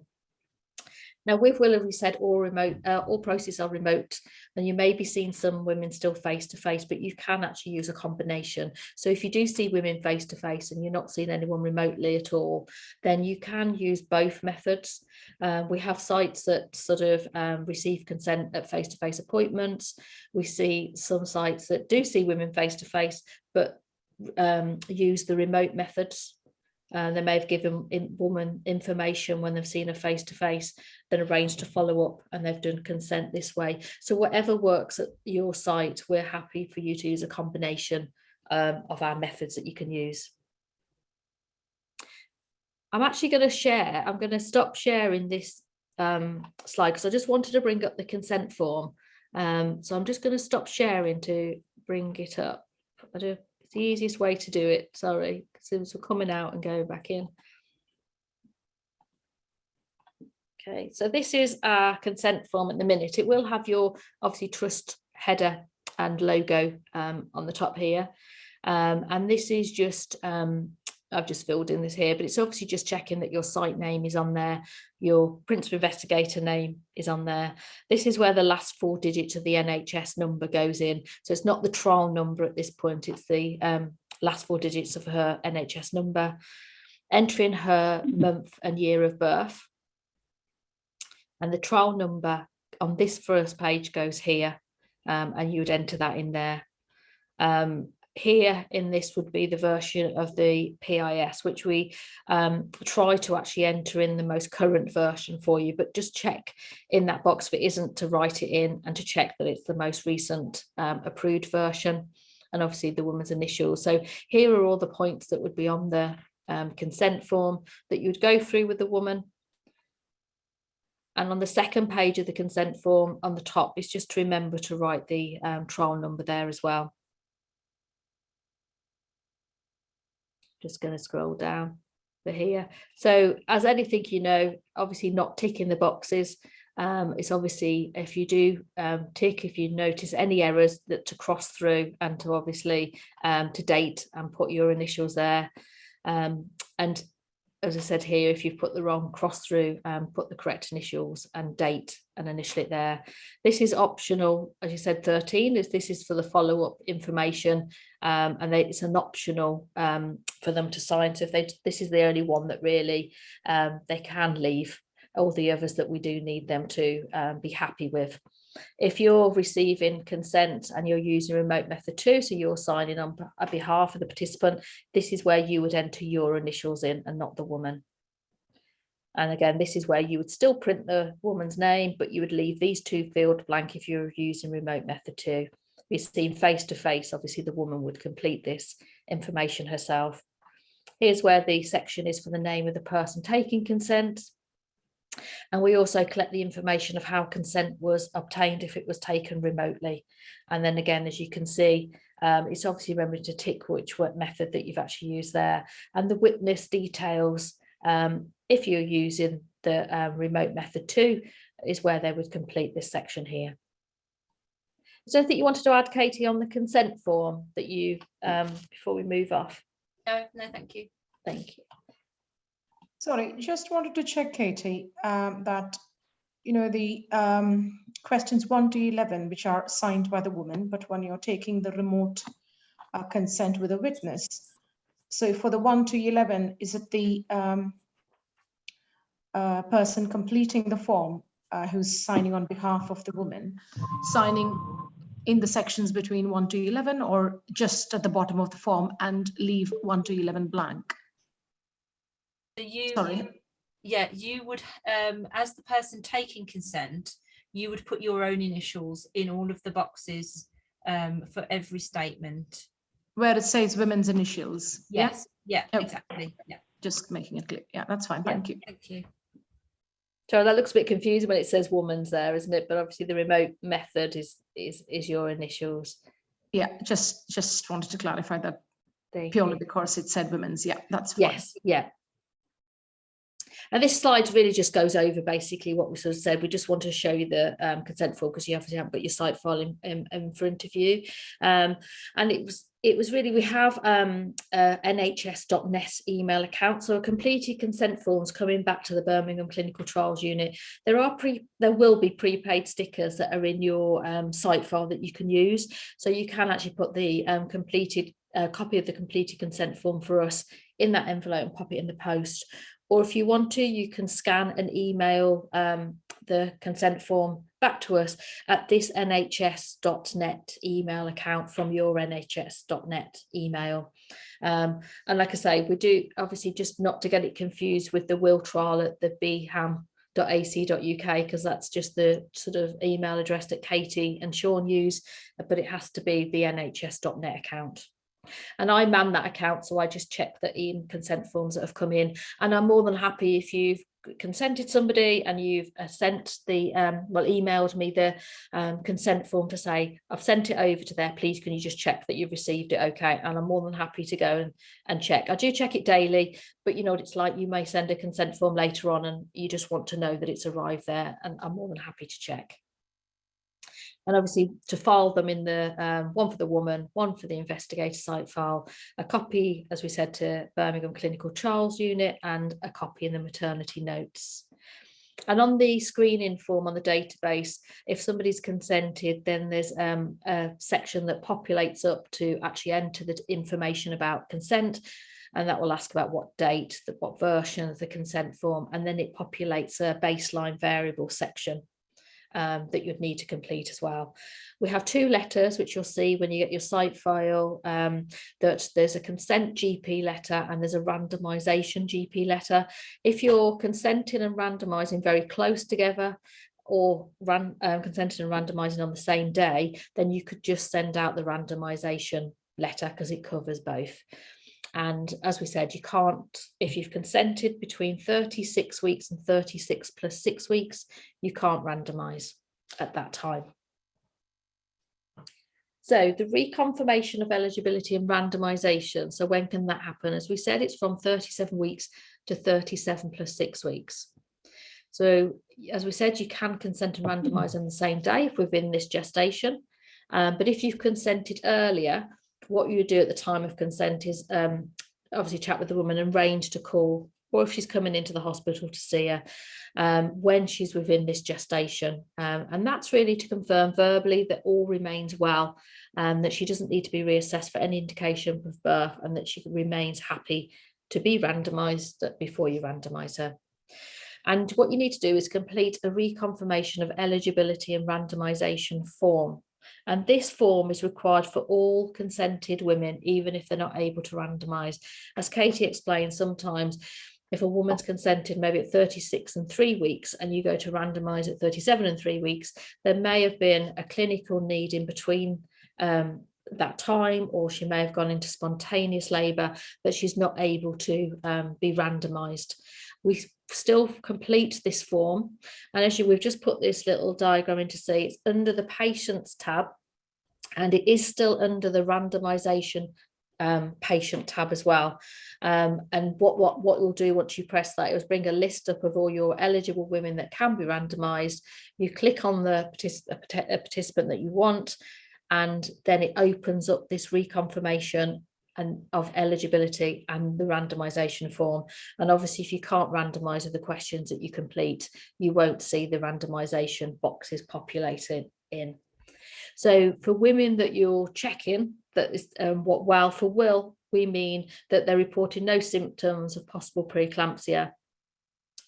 Now, with will, as we said, all processes are remote, and you may be seeing some women still face-to-face, but you can actually use a combination. So if you do see women face-to-face and you're not seeing anyone remotely at all, then you can use both methods. We have sites that sort of receive consent at face-to-face appointments. We see some sites that do see women face-to-face, but use the remote methods. They may have given woman information when they've seen her face-to-face, then arranged to follow up, and they've done consent this way. So whatever works at your site, we're happy for you to use a combination of our methods that you can use. I'm actually going to share, I'm going to stop sharing this slide because I just wanted to bring up the consent form. So I'm just going to stop sharing to bring it up. It's the easiest way to do it, sorry, since we're coming out and going back in. Okay, so this is our consent form at the minute. It will have your, obviously, trust header and logo on the top here. And this is just, I've just filled in this here, but it's obviously just checking that your site name is on there, your principal investigator name is on there. This is where the last 4 digits of the NHS number goes in. So it's not the trial number at this point, it's the last 4 digits of her NHS number, entering her month and year of birth. And the trial number on this first page goes here, and you would enter that in there. Here in this would be the version of the PIS, which we try to actually enter in the most current version for you, but just check in that box if it isn't, to write it in and to check that it's the most recent approved version, and obviously the woman's initials. So here are all the points that would be on the consent form that you'd go through with the woman. And on the second page of the consent form on the top is just to remember to write the trial number there as well. Just going to scroll down for here. So as anything, you know, obviously not ticking the boxes. It's obviously, if you do tick, if you notice any errors, that to cross through and to obviously to date and put your initials there. And as I said here, if you've put the wrong cross through, put the correct initials and date and initial it there. This is optional, as you said, 13, this is for the follow-up information, and it's an optional for them to sign. So if this is the only one that really they can leave. All the others that we do need them to be happy with. If you're receiving consent and you're using remote method 2, so you're signing on behalf of the participant, this is where you would enter your initials in and not the woman. And again, this is where you would still print the woman's name, but you would leave these 2 fields blank if you're using remote method 2. We've seen face-to-face, obviously the woman would complete this information herself. Here's where the section is for the name of the person taking consent. And we also collect the information of how consent was obtained if it was taken remotely. And then again, as you can see, it's obviously remembering to tick which method that you've actually used there. And the witness details, if you're using the remote method 2, is where they would complete this section here. Is there anything you wanted to add, Katie, on the consent form that you, before we move off? No, thank you. Thank you. Sorry, just wanted to check, Katie, that, you know, the questions 1 to 11, which are signed by the woman, but when you're taking the remote consent with a witness, So for the 1 to 11, is it the person completing the form who's signing on behalf of the woman, signing in the sections between 1 to 11, or just at the bottom of the form and leave 1 to 11 blank? So you, Sorry. yeah, you would, as the person taking consent, you would put your own initials in all of the boxes for every statement. Where it says women's initials. Yes. Yeah, Okay. exactly. Yeah. Just making it clear. Yeah, that's fine. Yeah, Thank you. thank you. So that looks a bit confusing when it says woman's there, isn't it? But obviously the remote method is your initials. Yeah, just wanted to clarify that Thank purely you. because it said women's. Yeah, that's fine. Yes, yeah. And this slide really just goes over basically what we sort of said. We just want to show you the consent form because you obviously haven't got your site file in front of you. And it was really, we have nhs.net email account. So a completed consent forms coming back to the Birmingham Clinical Trials Unit. There will be prepaid stickers that are in your site file that you can use. So you can actually put the completed copy of the completed consent form for us in that envelope and pop it in the post. Or if you want to, you can scan and email the consent form back to us at this nhs.net email account from your nhs.net email. And like I say, we do obviously, just not to get it confused with the will trial at the bham.ac.uk, because that's just the sort of email address that Katie and Sean use, but it has to be the nhs.net account. And I man that account, so I just check the consent forms that have come in. And I'm more than happy if you've consented somebody and you've sent the emailed me the consent form to say I've sent it over to there, please can you just check that you've received it? Okay. And I'm more than happy to go and check. I do check it daily, but you know what it's like, you may send a consent form later on and you just want to know that it's arrived there, and I'm more than happy to check. And obviously to file them in the one for the woman, one for the investigator site file, a copy, as we said, to Birmingham Clinical Trials Unit, and a copy in the maternity notes. And on the screening form on the database, if somebody's consented, then there's a section that populates up to actually enter the information about consent. And that will ask about what date, what version of the consent form, and then it populates a baseline variable section that you'd need to complete as well. We have two letters, which you'll see when you get your site file, that there's a consent GP letter and there's a randomization GP letter. If you're consenting and randomizing very close together, or consenting and randomizing on the same day, then you could just send out the randomization letter because it covers both. And as we said, you can't, if you've consented between 36 weeks and 36 plus 6 weeks, you can't randomise at that time. So the reconfirmation of eligibility and randomisation. So when can that happen? As we said, it's from 37 weeks to 37 plus 6 weeks. So as we said, you can consent and randomise on the same day if within this gestation. But if you've consented earlier, what you do at the time of consent is obviously chat with the woman and arrange to call, or if she's coming into the hospital to see her, when she's within this gestation. And that's really to confirm verbally that all remains well, that she doesn't need to be reassessed for any indication of birth, and that she remains happy to be randomised before you randomise her. And what you need to do is complete a reconfirmation of eligibility and randomisation form. And this form is required for all consented women, even if they're not able to randomise. As Katie explained, sometimes if a woman's consented maybe at 36 and 3 weeks and you go to randomise at 37 and 3 weeks, there may have been a clinical need in between that time, or she may have gone into spontaneous labour that she's not able to be randomised. We still complete this form, and as we've just put this little diagram in to see, it's under the patients tab, and it is still under the randomisation patient tab as well. And what we'll do once you press that is bring a list up of all your eligible women that can be randomised. You click on the participant that you want, and then it opens up this reconfirmation and of eligibility and the randomisation form. And obviously, if you can't randomise with the questions that you complete, you won't see the randomisation boxes populated in. So for women that you're checking, that is for Will, we mean that they're reporting no symptoms of possible preeclampsia,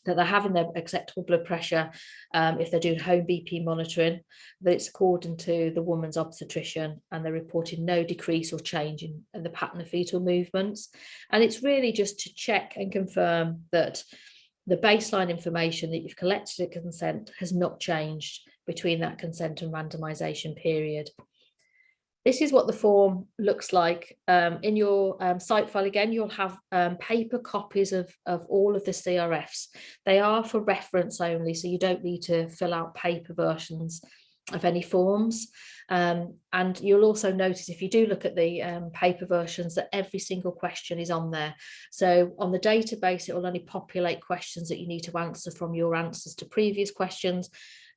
that they're having their acceptable blood pressure, if they're doing home BP monitoring, that it's according to the woman's obstetrician, and they're reporting no decrease or change in the pattern of fetal movements. And it's really just to check and confirm that the baseline information that you've collected at consent has not changed between that consent and randomization period. This is what the form looks like. In your site file, again, you'll have paper copies of all of the CRFs. They are for reference only, so you don't need to fill out paper versions of any forms. And you'll also notice, if you do look at the paper versions, that every single question is on there. So on the database, it will only populate questions that you need to answer from your answers to previous questions.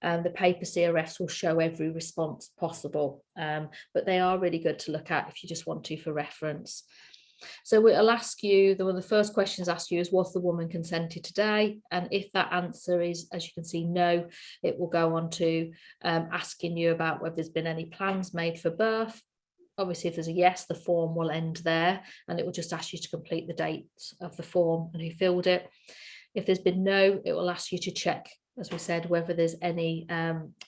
The paper CRFs will show every response possible, but they are really good to look at if you just want to for reference. So it'll ask you, one of the first questions asked you is, was the woman consented today? And if that answer is, as you can see, no, it will go on to asking you about whether there's been any plans made for birth. Obviously, if there's a yes, the form will end there, and it will just ask you to complete the date of the form and who filled it. If there's been no, it will ask you to check, as we said, whether there's any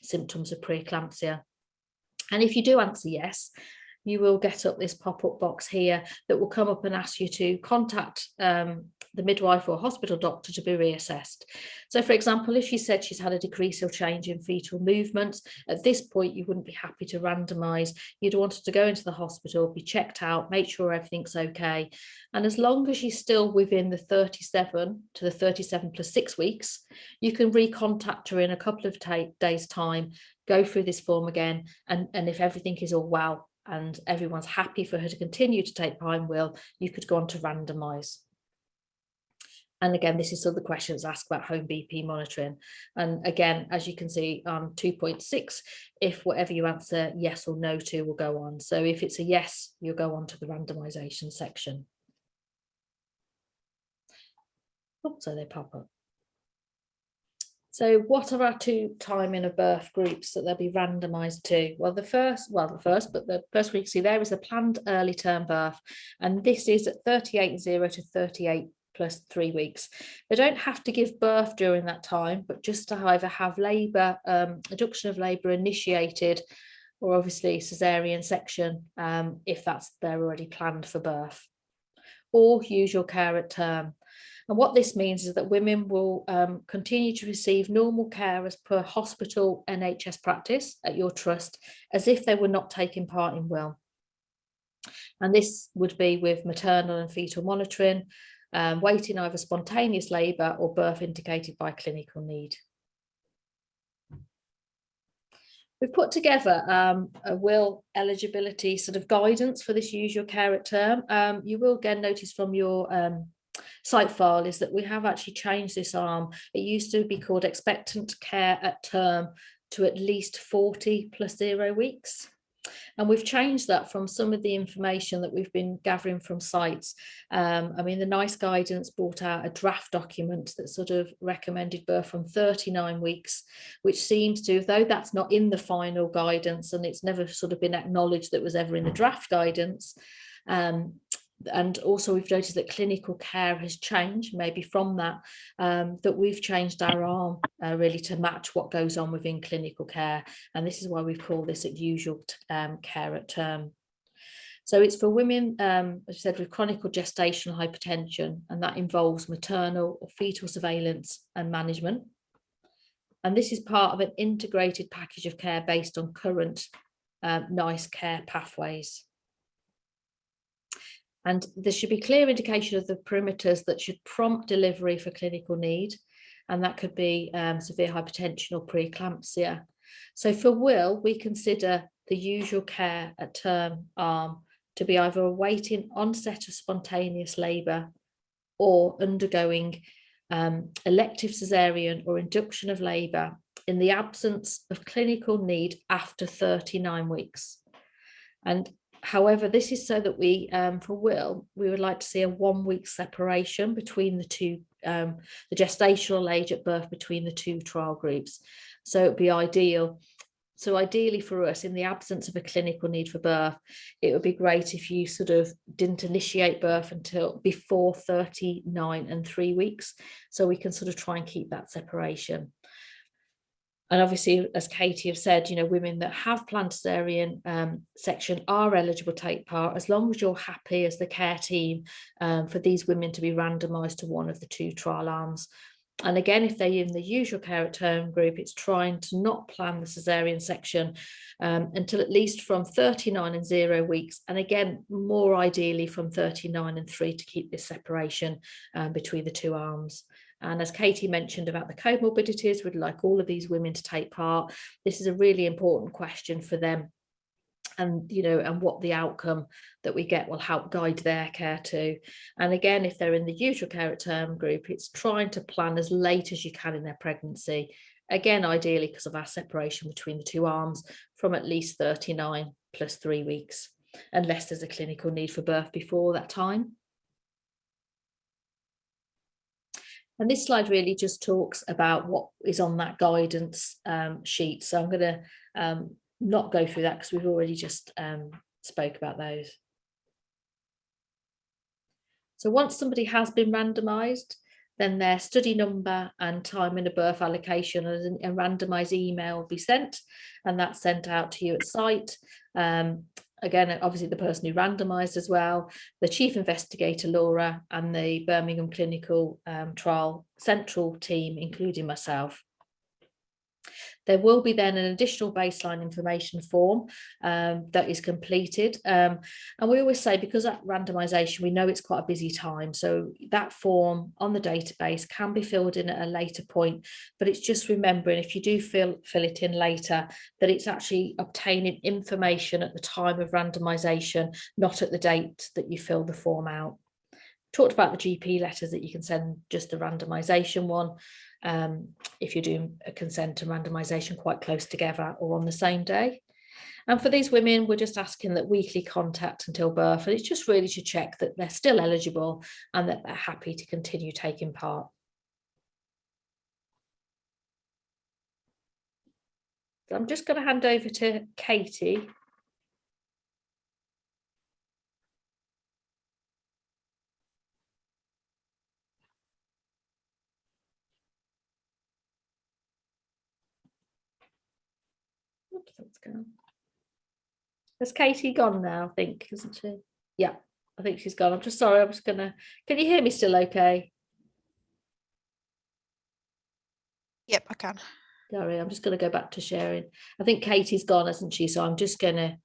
symptoms of preeclampsia. And if you do answer yes, you will get up this pop-up box here that will come up and ask you to contact the midwife or hospital doctor to be reassessed. So, for example, if she said she's had a decrease or change in fetal movements, at this point you wouldn't be happy to randomise. You'd want her to go into the hospital, be checked out, make sure everything's okay. And as long as she's still within the 37 to the 37 plus 6 weeks, you can recontact her in a couple of days' time, go through this form again, and if everything is all well and everyone's happy for her to continue to take Pinewill, you could go on to randomise. And again, this is some of the questions asked about home BP monitoring. And again, as you can see on 2.6, if whatever you answer yes or no to will go on. So if it's a yes, you'll go on to the randomisation section. Oh, so they pop up. So what are our 2 timing of birth groups that they'll be randomised to? Well, the first we can see there is a planned early term birth, and this is at 38.0 to 38 plus 3 weeks. They don't have to give birth during that time, but just to either have labour, induction of labour initiated, or obviously caesarean section if they're already planned for birth, or usual care at term. And what this means is that women will continue to receive normal care as per hospital NHS practice at your trust, as if they were not taking part in will. And this would be with maternal and fetal monitoring, waiting either spontaneous labour or birth indicated by clinical need. We've put together a will eligibility sort of guidance for this usual care at term. You will again notice from your site file is that we have actually changed this arm. It used to be called expectant care at term to at least 40 plus 0 weeks. And we've changed that from some of the information that we've been gathering from sites. I mean, the NICE guidance brought out a draft document that sort of recommended birth from 39 weeks, which seems to, though that's not in the final guidance and it's never sort of been acknowledged that was ever in the draft guidance. And also we've noticed that clinical care has changed, maybe from that, that we've changed our arm really to match what goes on within clinical care. And this is why we've called this at usual care at term. So it's for women, as I said, with chronic or gestational hypertension, and that involves maternal or fetal surveillance and management. And this is part of an integrated package of care based on current NICE care pathways. And there should be clear indication of the perimeters that should prompt delivery for clinical need. And that could be severe hypertension or preeclampsia. So for will, we consider the usual care at term arm to be either awaiting onset of spontaneous labour or undergoing elective caesarean or induction of labour in the absence of clinical need after 39 weeks. And however, this is so that we, for will, we would like to see a 1 week separation between the two, the gestational age at birth between the 2 trial groups. So it would be ideal So ideally for us, in the absence of a clinical need for birth, it would be great if you sort of didn't initiate birth until before 39 and 3 weeks, so we can sort of try and keep that separation. And obviously, as Katie have said, you know, women that have planned cesarean section are eligible to take part, as long as you're happy as the care team for these women to be randomised to one of the 2 trial arms. And again, if they're in the usual care at home group, it's trying to not plan the cesarean section until at least from 39 and 0 weeks. And again, more ideally from 39 and 3 to keep this separation between the 2 arms. And as Katie mentioned about the comorbidities, we'd like all of these women to take part. This is a really important question for them. And, you know, and what the outcome that we get will help guide their care too. And again, if they're in the usual care at term group, it's trying to plan as late as you can in their pregnancy. Again, ideally because of our separation between the 2 arms from at least 39 plus 3 weeks, unless there's a clinical need for birth before that time. And this slide really just talks about what is on that guidance sheet. So I'm going to not go through that because we've already just spoke about those. So once somebody has been randomised, then their study number and time in a birth allocation and a randomised email will be sent, and that's sent out to you at site. Again, obviously the person who randomised as well, the chief investigator, Laura, and the Birmingham Clinical Trial Central team, including myself. There will be then an additional baseline information form that is completed. And we always say, because at randomisation, we know it's quite a busy time. So that form on the database can be filled in at a later point, but it's just remembering, if you do fill it in later, that it's actually obtaining information at the time of randomisation, not at the date that you fill the form out. Talked about the GP letters that you can send just the randomisation one. If you're doing a consent and randomisation quite close together or on the same day. And for these women, we're just asking that weekly contact until birth, and it's just really to check that they're still eligible and that they're happy to continue taking part. So I'm just going to hand over to Katie. That's gone. Has Katie gone now, I think, isn't she? Yeah, I think she's gone. I'm just sorry, I'm just gonna, can you hear me still okay? Yep, I can. Sorry, I'm just gonna go back to sharing. I think Katie's gone, hasn't she? So I'm just gonna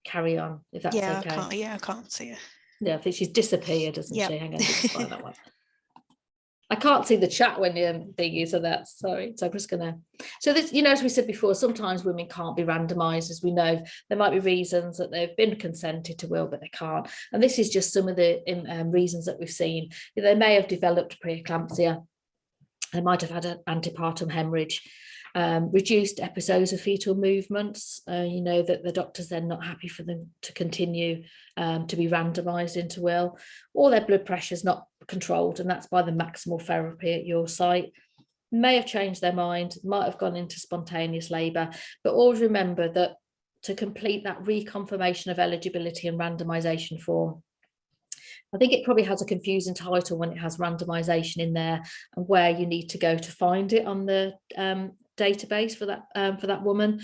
carry on, if that's okay. I can't see her. Yeah, I think she's disappeared, hasn't Yep. she? Hang on, just find that one. I can't see the chat when the thing is, so that's sorry. So I'm just gonna. So this, you know, as we said before, sometimes women can't be randomised, as we know. There might be reasons that they've been consented to will, but they can't. And this is just some of the reasons that we've seen. They may have developed preeclampsia. They might have had an antepartum hemorrhage. Reduced episodes of fetal movements, you know, that the doctor's then not happy for them to continue to be randomised into will, or their blood pressure's not controlled, and that's by the maximal therapy at your site. May have changed their mind, might have gone into spontaneous labour, but always remember that to complete that reconfirmation of eligibility and randomisation form, I think it probably has a confusing title when it has randomisation in there and where you need to go to find it on the database for that woman,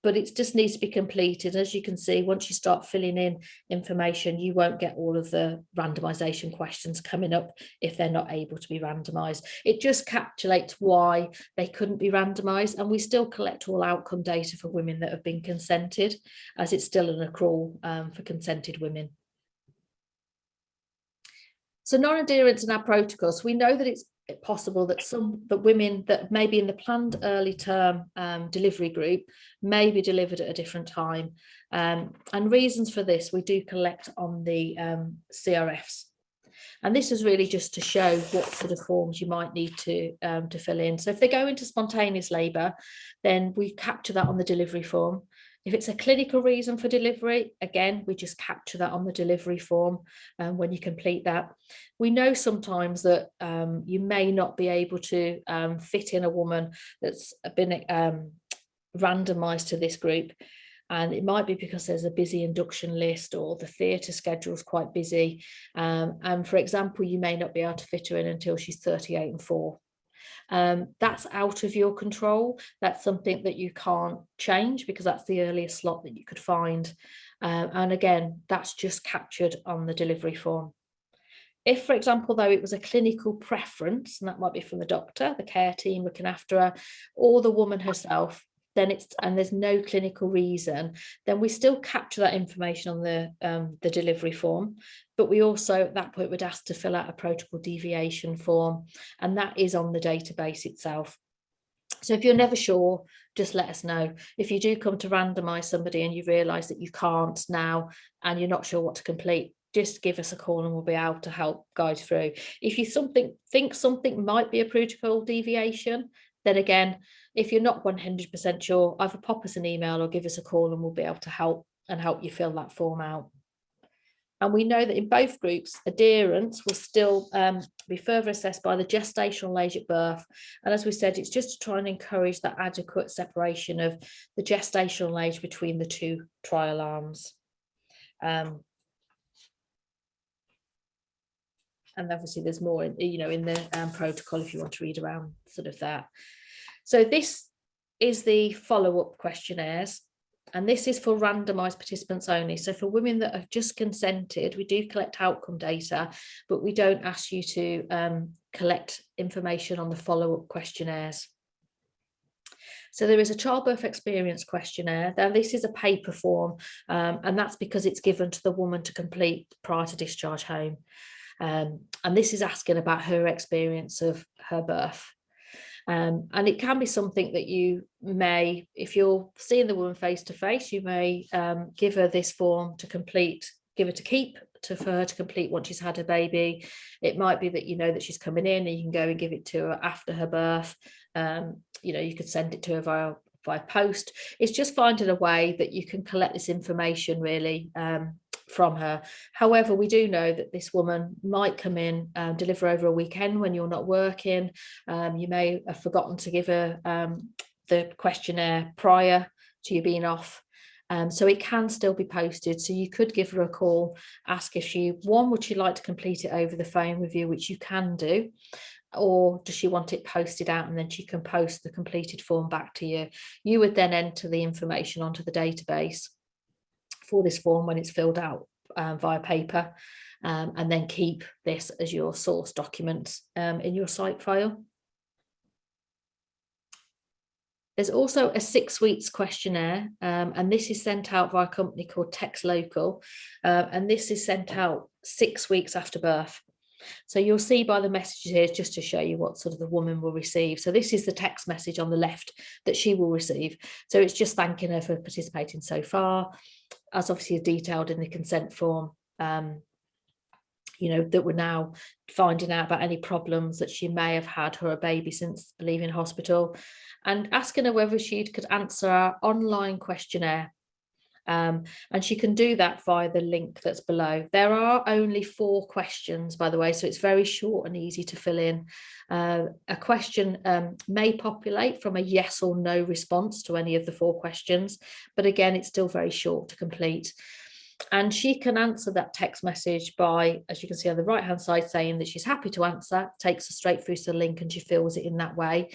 but it just needs to be completed. As you can see, once you start filling in information, you won't get all of the randomisation questions coming up if they're not able to be randomised. It just capsulates why they couldn't be randomised, and we still collect all outcome data for women that have been consented, as it's still an accrual for consented women. So non-adherence in our protocols, we know that it's possible that women that may be in the planned early term delivery group may be delivered at a different time. And reasons for this, we do collect on the CRFs. And this is really just to show what sort of forms you might need to fill in. So if they go into spontaneous labour, then we capture that on the delivery form. If it's a clinical reason for delivery, again, we just capture that on the delivery form when you complete that. We know sometimes that you may not be able to fit in a woman that's been randomised to this group. And it might be because there's a busy induction list or the theatre schedule is quite busy. And for example, you may not be able to fit her in until she's 38 and 4. That's out of your control. That's something that you can't change because that's the earliest slot that you could find. And again, that's just captured on the delivery form. If, for example, though, it was a clinical preference, and that might be from the doctor, the care team looking after her, or the woman herself, then and there's no clinical reason, then we still capture that information on the delivery form, but we also at that point would ask to fill out a protocol deviation form, and that is on the database itself. So if you're never sure, just let us know. If you do come to randomise somebody and you realise that you can't now and you're not sure what to complete, just give us a call and we'll be able to help guide through. If you think something might be a protocol deviation, then again, if you're not 100% sure, either pop us an email or give us a call and we'll be able to help you fill that form out. And we know that in both groups, adherence will still be further assessed by the gestational age at birth. And as we said, it's just to try and encourage that adequate separation of the gestational age between the two trial arms. And obviously there's more, in the protocol if you want to read around sort of that. So this is the follow-up questionnaires, and this is for randomised participants only. So for women that have just consented, we do collect outcome data, but we don't ask you to collect information on the follow-up questionnaires. So there is a childbirth experience questionnaire. Now this is a paper form, and that's because it's given to the woman to complete prior to discharge home. And this is asking about her experience of her birth. And it can be something that you may, if you're seeing the woman face to face, you may give her this form to complete, give her to keep for her to complete once she's had her baby. It might be that you know that she's coming in and you can go and give it to her after her birth. You could send it to her via post. It's just finding a way that you can collect this information really from her. However, we do know that this woman might come in and deliver over a weekend when you're not working. You may have forgotten to give her the questionnaire prior to you being off. So it can still be posted. So you could give her a call, ask if would she like to complete it over the phone with you, which you can do, or does she want it posted out and then she can post the completed form back to you. You would then enter the information onto the database for this form when it's filled out via paper, and then keep this as your source document in your site file. There's also a 6 weeks questionnaire, and this is sent out by a company called Text Local, and this is sent out 6 weeks after birth. So you'll see by the messages here, just to show you what sort of the woman will receive. So this is the text message on the left that she will receive. So it's just thanking her for participating so far, as obviously detailed in the consent form, that we're now finding out about any problems that she may have had her baby since leaving hospital, and asking her whether she could answer our online questionnaire. And she can do that via the link that's below. There are only 4 questions, by the way, so it's very short and easy to fill in. A question may populate from a yes or no response to any of the 4 questions, but again, it's still very short to complete. And she can answer that text message by, as you can see on the right hand side, saying that she's happy to answer, takes her straight through to the link and she fills it in that way.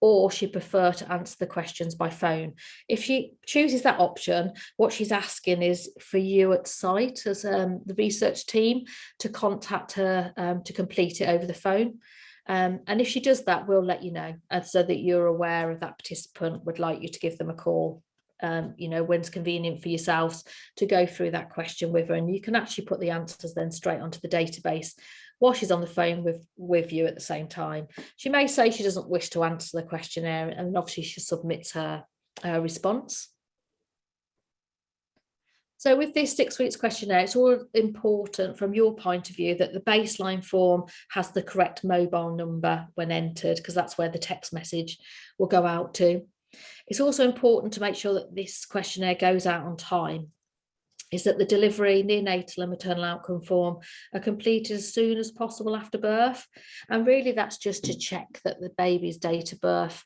Or she'd prefer to answer the questions by phone. If she chooses that option, what she's asking is for you at site as the research team to contact her to complete it over the phone. And if she does that, we'll let you know, so that you're aware of that participant would like you to give them a call, when's convenient for yourselves to go through that question with her. And you can actually put the answers then straight onto the database while she's on the phone with you at the same time. She may say she doesn't wish to answer the questionnaire, and obviously she submits her response. So with this 6 weeks questionnaire, it's all important from your point of view that the baseline form has the correct mobile number when entered, because that's where the text message will go out to. It's also important to make sure that this questionnaire goes out on time, is that the delivery, neonatal and maternal outcome form are completed as soon as possible after birth. And really that's just to check that the baby's date of birth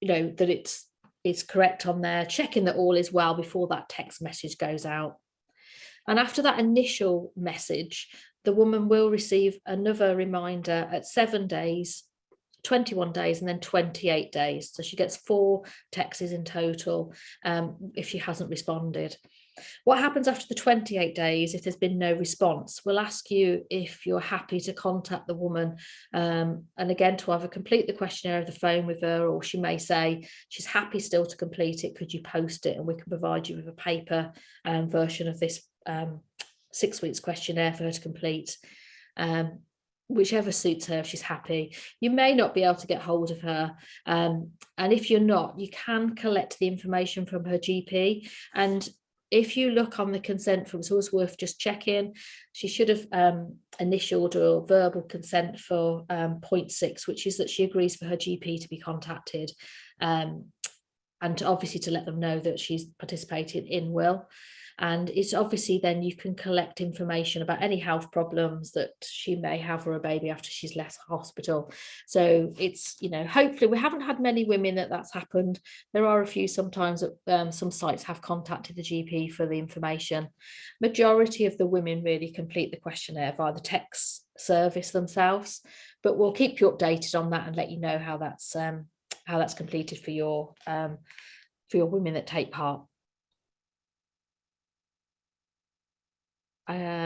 that it's correct on there, checking that all is well before that text message goes out. And after that initial message, the woman will receive another reminder at 7 days, 21 days, and then 28 days. So she gets 4 texts in total if she hasn't responded. What happens after the 28 days if there's been no response? We'll ask you if you're happy to contact the woman, and again to either complete the questionnaire over the phone with her, or she may say she's happy still to complete it. Could you post it and we can provide you with a paper version of this 6 weeks questionnaire for her to complete. Whichever suits her, if she's happy. You may not be able to get hold of her, and if you're not, you can collect the information from her GP. And if you look on the consent form, it's always worth just checking. She should have initialed or verbal consent for point 6, which is that she agrees for her GP to be contacted, and obviously to let them know that she's participated in will. And it's obviously then you can collect information about any health problems that she may have for a baby after she's left hospital. So it's, hopefully we haven't had many women that's happened. There are a few sometimes that some sites have contacted the GP for the information. Majority of the women really complete the questionnaire via the text service themselves, but we'll keep you updated on that and let you know how that's completed for your women that take part.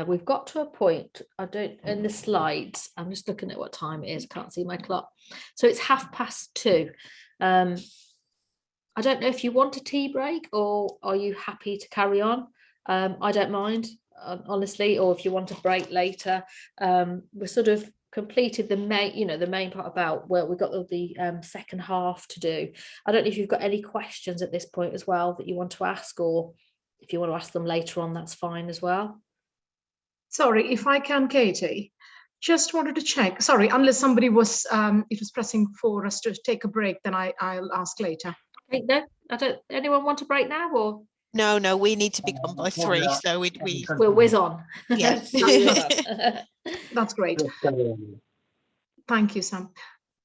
We've got to a point, in the slides, I'm just looking at what time it is, can't see my clock. So it's 2:30. I don't know if you want a tea break or are you happy to carry on? I don't mind, honestly, or if you want a break later. We're sort of completed the main part about where we've got the second half to do. I don't know if you've got any questions at this point as well that you want to ask, or if you want to ask them later on, that's fine as well. Sorry, if I can, Katie, just wanted to check. Sorry, unless somebody was, it was pressing for us to take a break, then I'll ask later. Okay, no, I don't. Anyone want a break now, or? No, we need to be gone by 3, so We'll whiz on. Yeah. That's great. Thank you, Sam.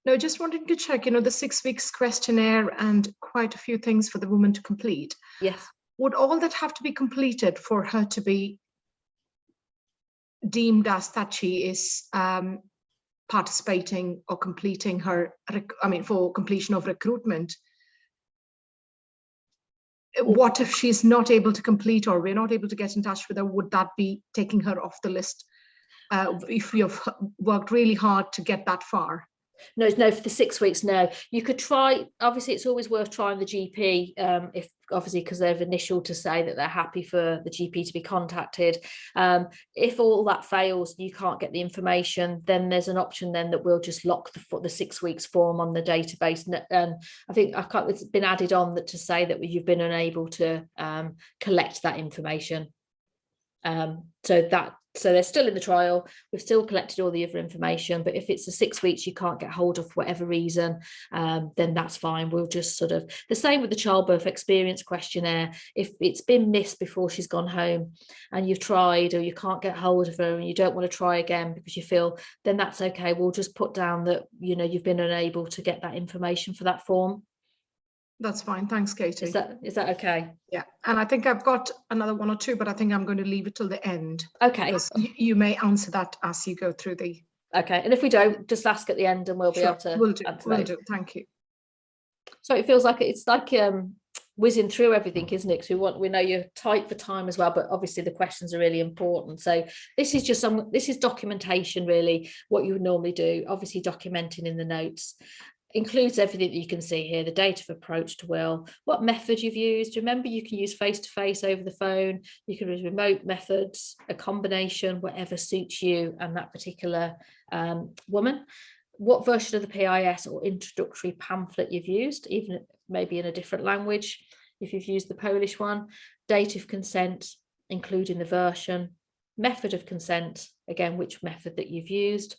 No, just wanted to check, the 6 weeks questionnaire and quite a few things for the woman to complete. Yes. Would all that have to be completed for her to be deemed as that she is participating or completing her, for completion of recruitment? What if she's not able to complete, or we're not able to get in touch with her? Would that be taking her off the list if you've worked really hard to get that far? No, for the 6 weeks, no. You could try, obviously it's always worth trying the GP, if obviously because they've initialed to say that they're happy for the GP to be contacted. If all that fails, you can't get the information, then there's an option then that we'll just lock the 6 weeks form on the database. And I think it's been added on that to say that you've been unable to collect that information. So they're still in the trial. We've still collected all the other information, but if it's the 6 weeks you can't get hold of for whatever reason, then that's fine. We'll just sort of, the same with the childbirth experience questionnaire. If it's been missed before she's gone home and you've tried, or you can't get hold of her and you don't want to try again because you feel, then that's okay. We'll just put down that, you've been unable to get that information for that form. That's fine. Thanks, Katie. Is that okay? Yeah, and I think I've got another 1 or 2, but I think I'm going to leave it till the end. Okay. Because you may answer that as you go through the. Okay, and if we don't, just ask at the end and we'll be able to. Will do. Thank you. So it feels like it's like whizzing through everything, isn't it? Because we know you're tight for time as well, but obviously the questions are really important. So this is just this is documentation, really, what you would normally do. Obviously documenting in the notes. Includes everything that you can see here, the date of approach to will, what method you've used. Remember, you can use face-to-face over the phone, you can use remote methods, a combination, whatever suits you and that particular woman. What version of the PIS or introductory pamphlet you've used, even maybe in a different language, if you've used the Polish one, date of consent, including the version, method of consent, again, which method that you've used,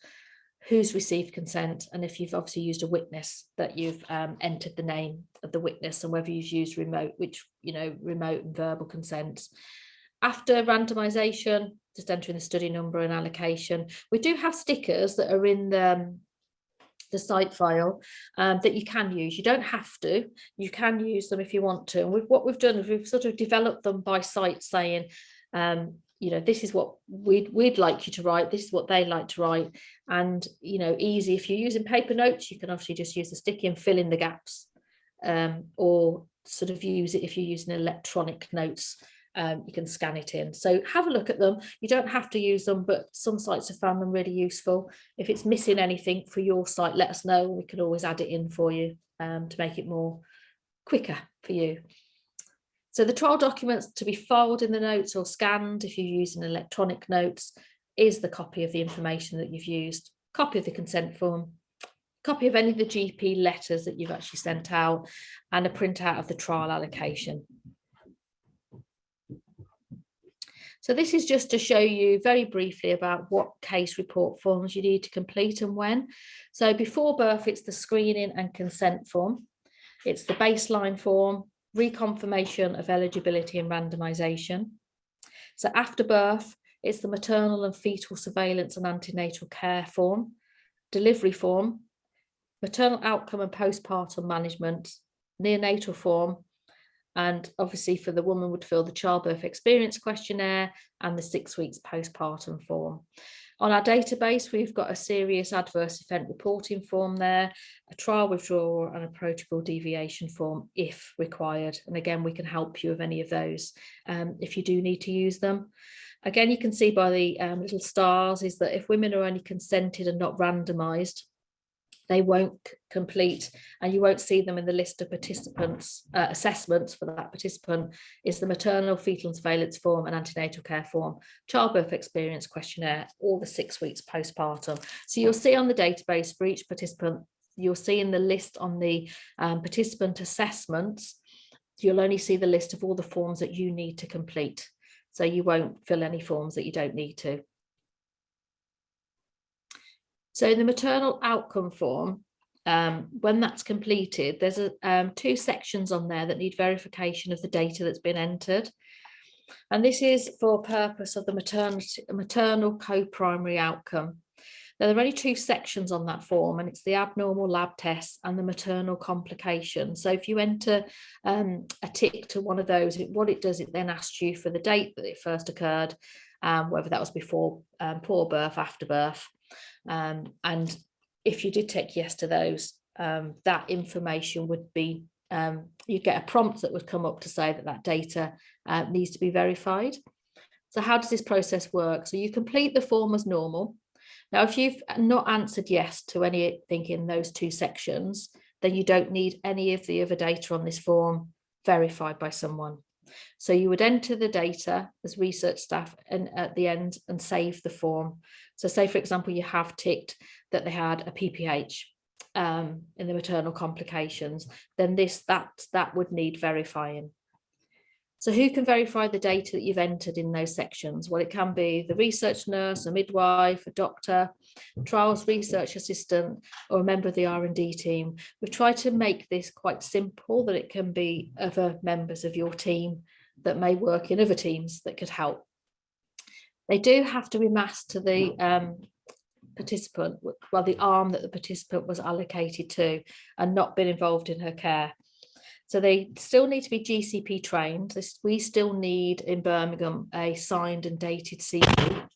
who's received consent, and if you've obviously used a witness, that you've entered the name of the witness, and whether you've used remote, which remote and verbal consent. After randomization, just entering the study number and allocation. We do have stickers that are in the the site file that you can use. You don't have to, you can use them if you want to. And what we've done is we've sort of developed them by site, saying, you know, this is what we'd like you to write, this is what they like to write. And, you know, easy, if you're using paper notes, you can obviously just use the sticky and fill in the gaps, or sort of use it if you're using electronic notes. You can scan it in. So have a look at them. You don't have to use them, but some sites have found them really useful. If it's missing anything for your site, let us know. We can always add it in for you to make it more quicker for you. So the trial documents to be filed in the notes or scanned if you're using electronic notes is the copy of the information that you've used, copy of the consent form, copy of any of the GP letters that you've actually sent out, and a printout of the trial allocation. So this is just to show you very briefly about what case report forms you need to complete and when. So before birth, it's the screening and consent form. It's the baseline form, reconfirmation of eligibility and randomization. So after birth, it's the maternal and fetal surveillance and antenatal care form, delivery form, maternal outcome and postpartum management, neonatal form, and obviously for the woman would fill the childbirth experience questionnaire and the 6 weeks postpartum form. On our database, we've got a serious adverse event reporting form there, a trial withdrawal and a protocol deviation form if required. And again, we can help you with any of those if you do need to use them. Again, you can see by the little stars is that if women are only consented and not randomised, they won't complete, and you won't see them in the list of participants. Assessments for that participant is the maternal fetal and surveillance form and antenatal care form, childbirth experience questionnaire, or the 6 weeks postpartum. So you'll see on the database for each participant, you'll see in the list on the participant assessments, you'll only see the list of all the forms that you need to complete. So you won't fill any forms that you don't need to. So in the maternal outcome form, when that's completed, there's two sections on there that need verification of the data that's been entered. And this is for purpose of the maternal co-primary outcome. Now, there are only two sections on that form, and it's the abnormal lab tests and the maternal complications. So if you enter a tick to one of those, what it does, it then asks you for the date that it first occurred, whether that was before birth, after birth. And if you did take yes to those, that information would be, you get a prompt that would come up to say that that data needs to be verified. So how does this process work? So you complete the form as normal. Now, if you've not answered yes to anything in those two sections, then you don't need any of the other data on this form verified by someone. So you would enter the data as research staff and at the end and save the form. So say, for example, you have ticked that they had a PPH in the maternal complications, then that would need verifying. So who can verify the data that you've entered in those sections? Well, it can be the research nurse, a midwife, a doctor, trials research assistant, or a member of the R&D team. We've tried to make this quite simple, that it can be other members of your team that may work in other teams that could help. They do have to be masked to the participant, well, the arm that the participant was allocated to, and not been involved in her care. So they still need to be GCP trained. We still need in Birmingham a signed and dated CV.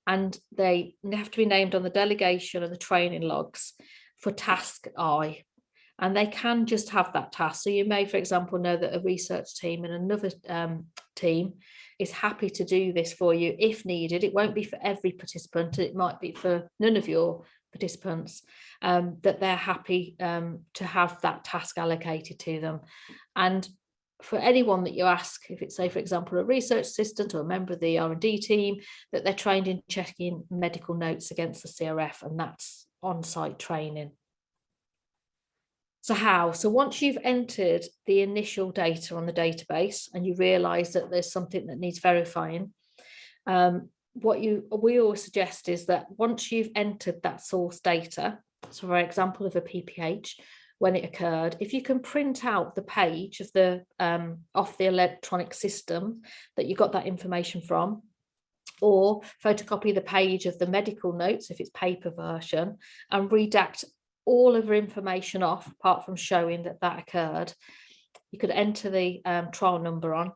And they have to be named on the delegation and the training logs for task I. And they can just have that task. So you may, for example, know that a research team and another team is happy to do this for you if needed. It won't be for every participant. It might be for none of your participants, that they're happy to have that task allocated to them. And for anyone that you ask, if it's, say, for example, a research assistant or a member of the R&D team, that they're trained in checking medical notes against the CRF, and that's on-site training. So how? So once you've entered the initial data on the database and you realise that there's something that needs verifying, what we always suggest is that once you've entered that source data, so for example of a PPH, when it occurred, if you can print out the page of the off the electronic system that you got that information from, or photocopy the page of the medical notes if it's paper version, and redact all of her information off, apart from showing that that occurred. You could enter the trial number on,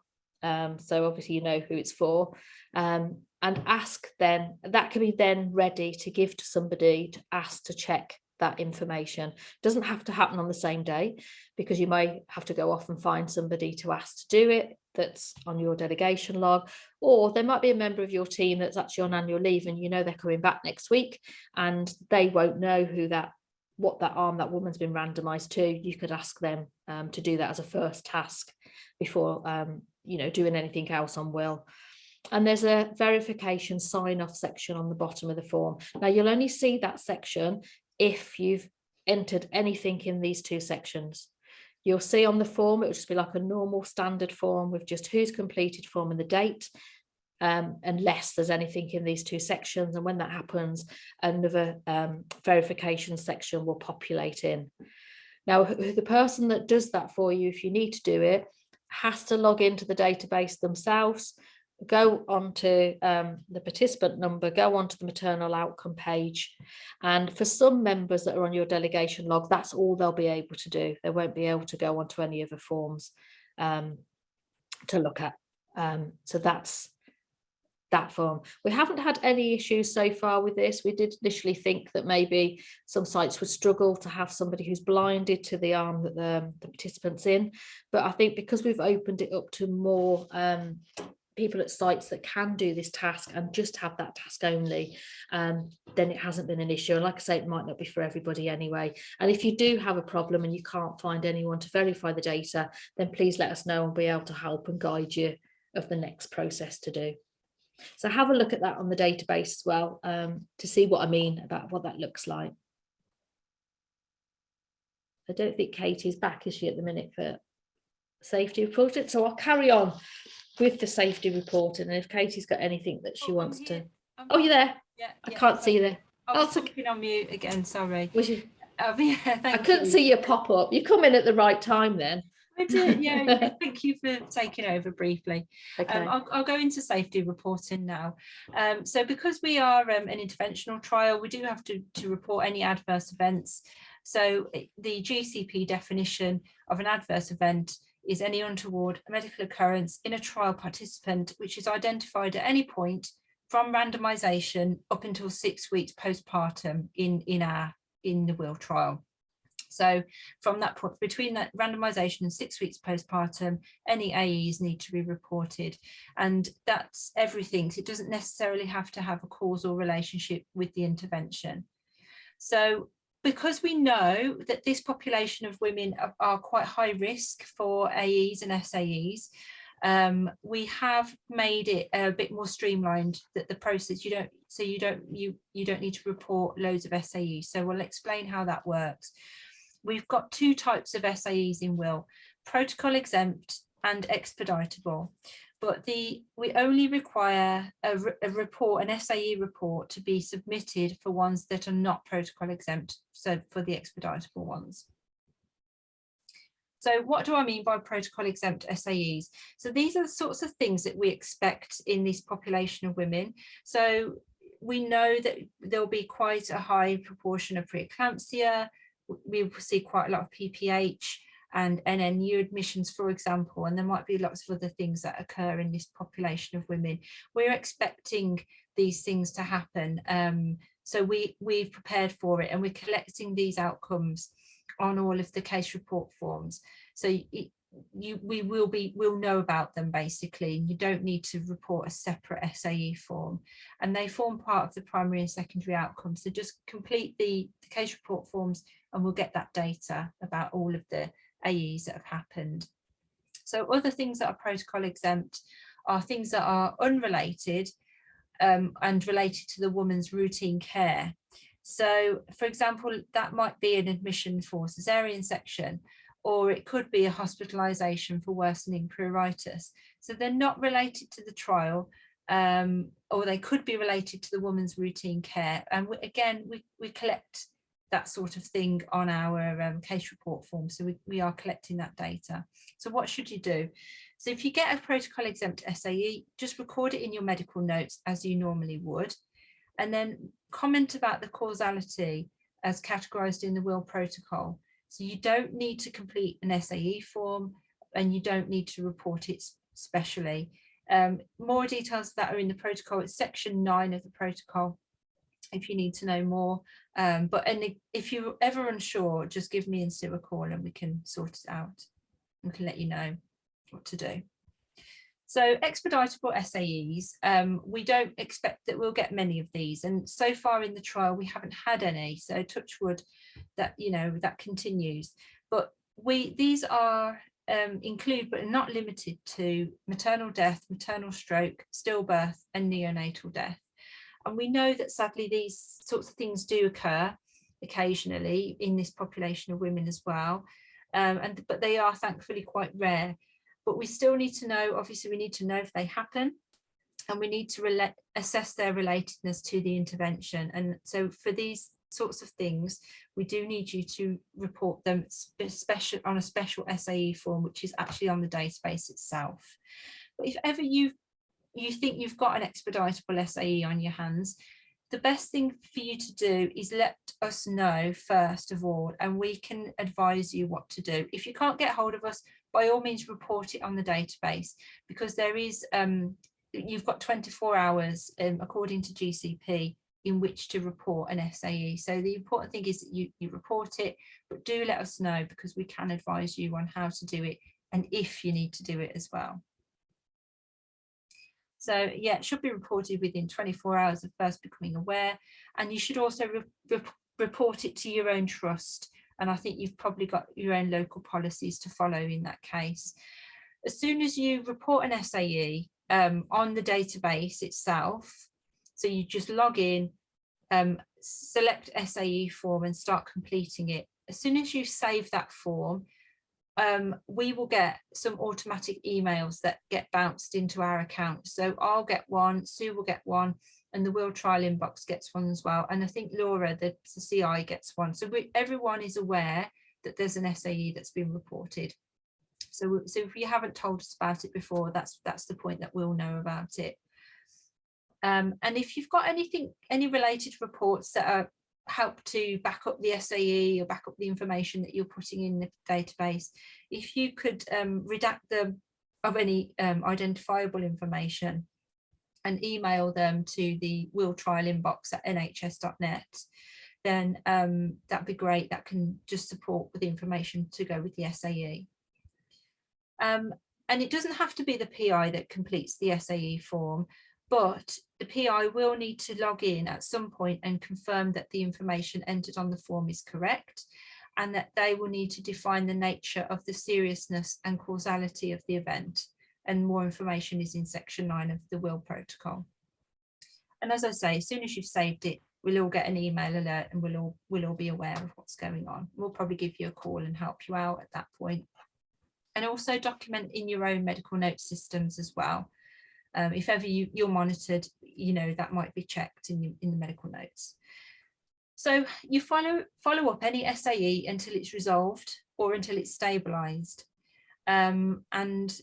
so obviously you know who it's for, and ask then, that can be then ready to give to somebody to ask to check that information. It doesn't have to happen on the same day, because you may have to go off and find somebody to ask to do it that's on your delegation log, or there might be a member of your team that's actually on annual leave and you know they're coming back next week and they won't know what that arm that woman's been randomized to. You could ask them to do that as a first task before doing anything else on Will. And there's a verification sign-off section on the bottom of the form. Now you'll only see that section if you've entered anything in these two sections. You'll see on the form, it will just be like a normal standard form with just who's completed form and the date, unless there's anything in these two sections. And when that happens, another verification section will populate in. Now, the person that does that for you, if you need to do it, has to log into the database themselves, go onto the participant number, go onto the maternal outcome page. And for some members that are on your delegation log, that's all they'll be able to do. They won't be able to go onto any other forms to look at. So that's that form. We haven't had any issues so far with this. We did initially think that maybe some sites would struggle to have somebody who's blinded to the arm that the participant's in. But I think because we've opened it up to more people at sites that can do this task and just have that task only, then it hasn't been an issue. And like I say, it might not be for everybody anyway. And if you do have a problem and you can't find anyone to verify the data, then please let us know and we'll be able to help and guide you of the next process to do. So have a look at that on the database as well, to see what I mean about what that looks like. I don't think Katie's back, is she, at the minute for safety reporting? So I'll carry on with the safety reporting, and if Katie's got anything that she wants to. Oh, you're there. Yeah, I can't see you there. I was talking on mute again, sorry. Was you? Yeah, I couldn't see you pop up. You come in at the right time then. I did, yeah. Thank you for taking over briefly. Okay. I'll go into safety reporting now. So because we are an interventional trial, we do have to report any adverse events. So the GCP definition of an adverse event is any untoward medical occurrence in a trial participant which is identified at any point from randomization up until 6 weeks postpartum in the Will trial. So from that point, between that randomization and 6 weeks postpartum, any AEs need to be reported. And that's everything. So it doesn't necessarily have to have a causal relationship with the intervention. So because we know that this population of women are quite high risk for AEs and SAEs, we have made it a bit more streamlined, that the process you don't need to report loads of SAEs. So we'll explain how that works. We've got two types of SAEs in Will: protocol exempt and expeditable. But we only require a report, an SAE report, to be submitted for ones that are not protocol exempt, so for the expeditable ones. So what do I mean by protocol exempt SAEs? So these are the sorts of things that we expect in this population of women. So we know that there'll be quite a high proportion of preeclampsia. We will see quite a lot of PPH and NNU admissions, for example, and there might be lots of other things that occur in this population of women. We're expecting these things to we've prepared for it, and we're collecting these outcomes on all of the case report forms. So we'll know about them basically. You don't need to report a separate SAE form, and they form part of the primary and secondary outcomes. So just complete the case report forms and we'll get that data about all of the AEs that have happened. So other things that are protocol exempt are things that are unrelated and related to the woman's routine care. So for example, that might be an admission for cesarean section, or it could be a hospitalization for worsening pruritus. So they're not related to the trial, or they could be related to the woman's routine care. And we collect that sort of thing on our case report form. So we are collecting that data. So what should you do? So if you get a protocol exempt SAE, just record it in your medical notes as you normally would, and then comment about the causality as categorised in the will protocol. So you don't need to complete an SAE form, and you don't need to report it specially. More details of that are in the protocol. It's section 9 of the protocol if you need to know more. If you're ever unsure, just give me and Sue a call and we can sort it out. We can let you know what to do. So expeditable SAEs, we don't expect that we'll get many of these, and so far in the trial we haven't had any, so touch wood that, you know, that continues. But these are include but are not limited to maternal death, maternal stroke, stillbirth and neonatal death. And we know that sadly these sorts of things do occur occasionally in this population of women as well, but they are thankfully quite rare. But we still need to know, obviously we need to know if they happen, and we need to assess their relatedness to the intervention. And so for these sorts of things, we do need you to report them on a special SAE form, which is actually on the database itself. But if ever you think you've got an expeditable SAE on your hands, the best thing for you to do is let us know first of all, and we can advise you what to do. If you can't get hold of us, by all means report it on the database, because there is you've got 24 hours according to GCP in which to report an SAE. So the important thing is that you report it, but do let us know, because we can advise you on how to do it and if you need to do it as well. So yeah, it should be reported within 24 hours of first becoming aware, and you should also report it to your own trust. And I think you've probably got your own local policies to follow in that case. As soon as you report an SAE on the database itself, so you just log in, select SAE form and start completing it. As soon as you save that form, we will get some automatic emails that get bounced into our account. So I'll get one, Sue will get one, and the will trial inbox gets one as well. And I think Laura, the CI, gets one. So everyone is aware that there's an SAE that's been reported. So if you haven't told us about it before, that's the point, that we'll know about it. And if you've got any related reports that help to back up the SAE or back up the information that you're putting in the database, if you could redact them of any identifiable information and email them to the will trial inbox at nhs.net, then that'd be great. That can just support with the information to go with the SAE. And it doesn't have to be the PI that completes the SAE form, but the PI will need to log in at some point and confirm that the information entered on the form is correct, and that they will need to define the nature of the seriousness and causality of the event. And more information is in section 9 of the will protocol. And as I say, as soon as you've saved it, we'll all get an email alert, and we'll all be aware of what's going on. We'll probably give you a call and help you out at that point. And also document in your own medical note systems as well. If ever you're monitored, you know, that might be checked in the medical notes. So you follow up any SAE until it's resolved or until it's stabilised. And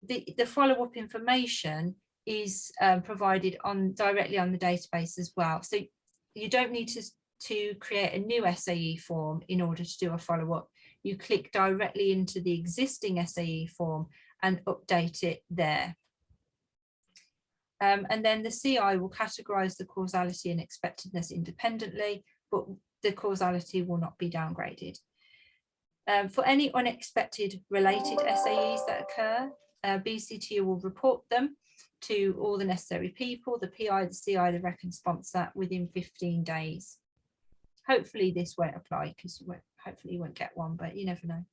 the follow-up information is provided directly on the database as well. So you don't need to create a new SAE form in order to do a follow-up. You click directly into the existing SAE form and update it there. And then the CI will categorise the causality and expectedness independently, but the causality will not be downgraded. For any unexpected related SAEs that occur, BCT will report them to all the necessary people, the PI, the CI, the rec and sponsor, within 15 days. Hopefully this won't apply, because hopefully you won't get one, but you never know.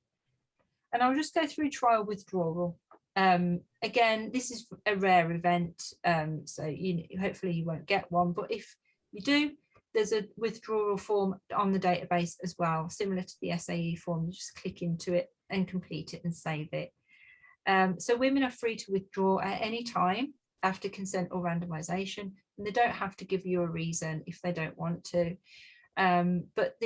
And I'll just go through trial withdrawal. Again, this is a rare event, so hopefully you won't get one, but if you do, there's a withdrawal form on the database as well, similar to the SAE form. You just click into it and complete it and save it. So women are free to withdraw at any time after consent or randomization, and they don't have to give you a reason if they don't want to. But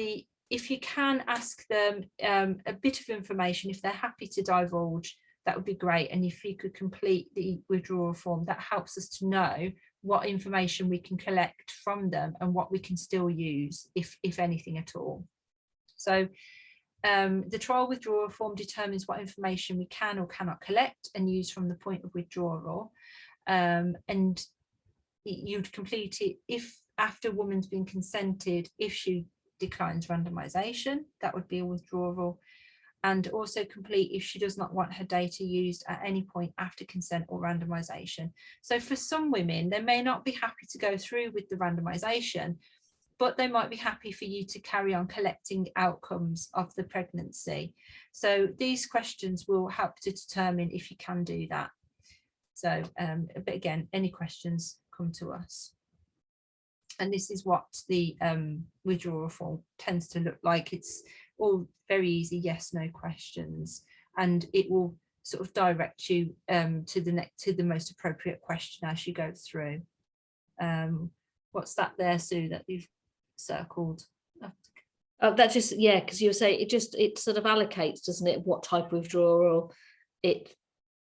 if you can ask them a bit of information, if they're happy to divulge, that would be great. And if you could complete the withdrawal form, that helps us to know what information we can collect from them and what we can still use, if anything at all. So the trial withdrawal form determines what information we can or cannot collect and use from the point of withdrawal. And you'd complete it if after a woman's been consented, if she declines randomization, that would be a withdrawal. And also complete if she does not want her data used at any point after consent or randomization. So for some women, they may not be happy to go through with the randomization, but they might be happy for you to carry on collecting outcomes of the pregnancy. So these questions will help to determine if you can do that. So, but again, any questions, come to us. And this is what the withdrawal form tends to look like. It's all very easy yes no questions, and it will sort of direct you to the most appropriate question as you go through. What's that there, Sue, that you've circled? That just, yeah, because you were saying it sort of allocates, doesn't it, what type of withdrawal it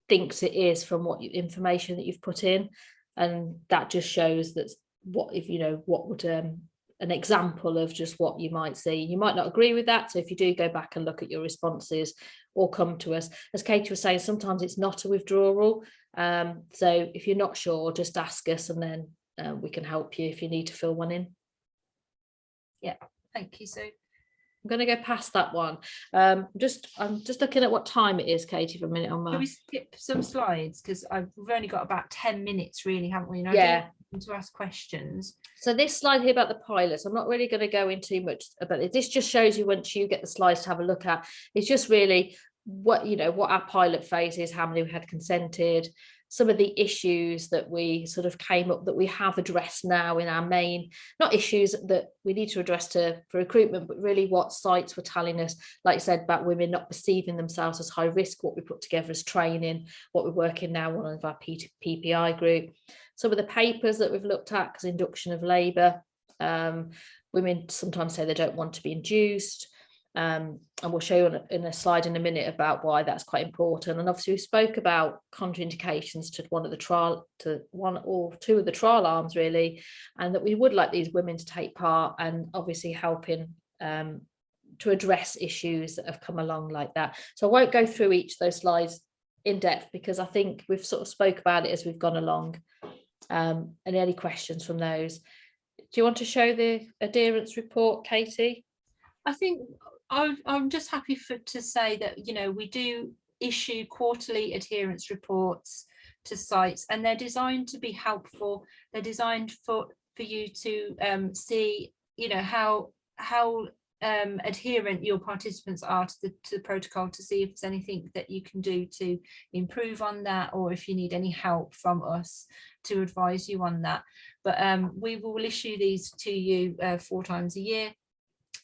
thinks it is from what information that you've put in, and that just shows that what if you know what would an example of just what you might see. You might not agree with that, so if you do go back and look at your responses or come to us, as Katie was saying, sometimes it's not a withdrawal, so if you're not sure, just ask us, and then we can help you if you need to fill one in. Yeah, thank you, Sue. I'm going to go past that one. I'm just looking at what time it is, Katie, for a minute on my. Can we skip some slides, because we've only got about 10 minutes really, haven't we? And yeah, to ask questions. So this slide here about the pilots, I'm not really going to go into much about it. This just shows you, once you get the slides to have a look at, it's just really what our pilot phase is, how many we had consented, some of the issues that we sort of came up that we have addressed now in our main, not issues that we need to address for recruitment, but really what sites were telling us, like I said, about women not perceiving themselves as high risk, what we put together as training, what we're working now on with our PPI group. Some of the papers that we've looked at, because induction of labour, women sometimes say they don't want to be induced, and we'll show you in a slide in a minute about why that's quite important. And obviously we spoke about contraindications to one or two of the trial arms really, and that we would like these women to take part, and obviously helping to address issues that have come along like that. So I won't go through each of those slides in depth, because I think we've sort of spoke about it as we've gone along. Any questions from those? Do you want to show the adherence report, Katie? I think I'm just happy to say that, you know, we do issue quarterly adherence reports to sites, and they're designed to be helpful. They're designed for you to see, you know, how adherent your participants are to the protocol, to see if there's anything that you can do to improve on that, or if you need any help from us to advise you on that. But we will issue these to you 4 times a year.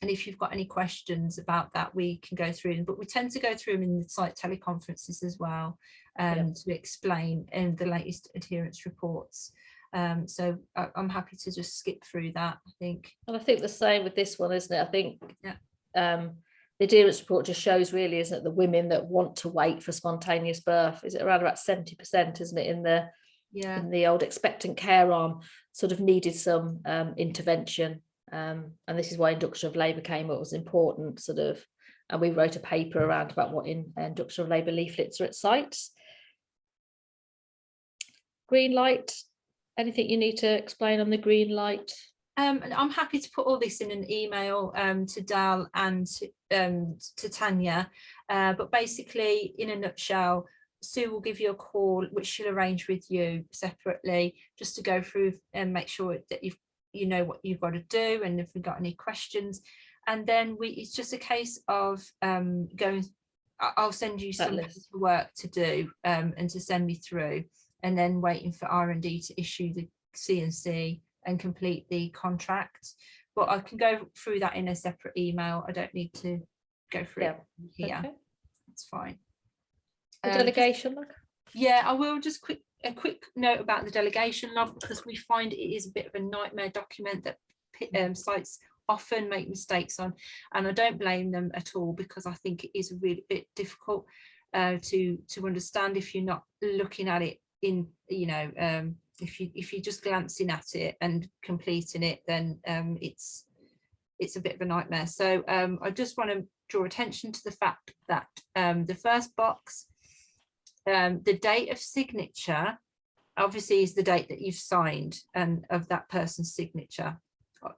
And if you've got any questions about that, we can go through them, but we tend to go through them in the site teleconferences as well, to explain the latest adherence reports. So I'm happy to just skip through that, I think. And I think the same with this one, isn't it? I think the adherence report just shows really, isn't it, the women that want to wait for spontaneous birth, is it around about 70%, isn't it, in the old expectant care arm, sort of needed some intervention. And this is why induction of labour came up, was important, sort of, and we wrote a paper around about what induction of labour leaflets are at sites. Green light, anything you need to explain on the green light? I'm happy to put all this in an email to Dal and to Tanya, but basically, in a nutshell, Sue will give you a call, which she'll arrange with you separately, just to go through and make sure that you know what you've got to do, and if we've got any questions. And then it's just a case of going, I'll send you some work to do and to send me through, and then waiting for R&D to issue the C&C and complete the contract. But I can go through that in a separate email. I don't need to go through it here. Okay. That's fine. The delegation log? Yeah, I will just a quick note about the delegation log, because we find it is a bit of a nightmare document that sites often make mistakes on, and I don't blame them at all, because I think it is a really bit difficult to understand if you're not looking at it in, you know, if you're just glancing at it and completing it, then it's a bit of a nightmare. So I just want to draw attention to the fact that the first box, the date of signature, obviously is the date that you've signed and of that person's signature.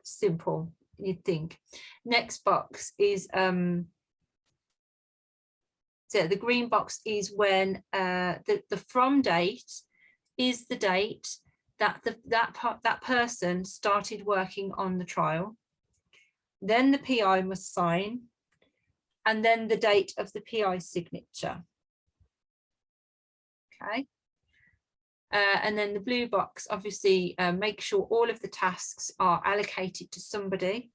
Simple, you'd think. Next box is so the green box is when the from date is the date that that person started working on the trial. Then the PI must sign, and then the date of the PI signature. Okay. And then the blue box, obviously, make sure all of the tasks are allocated to somebody.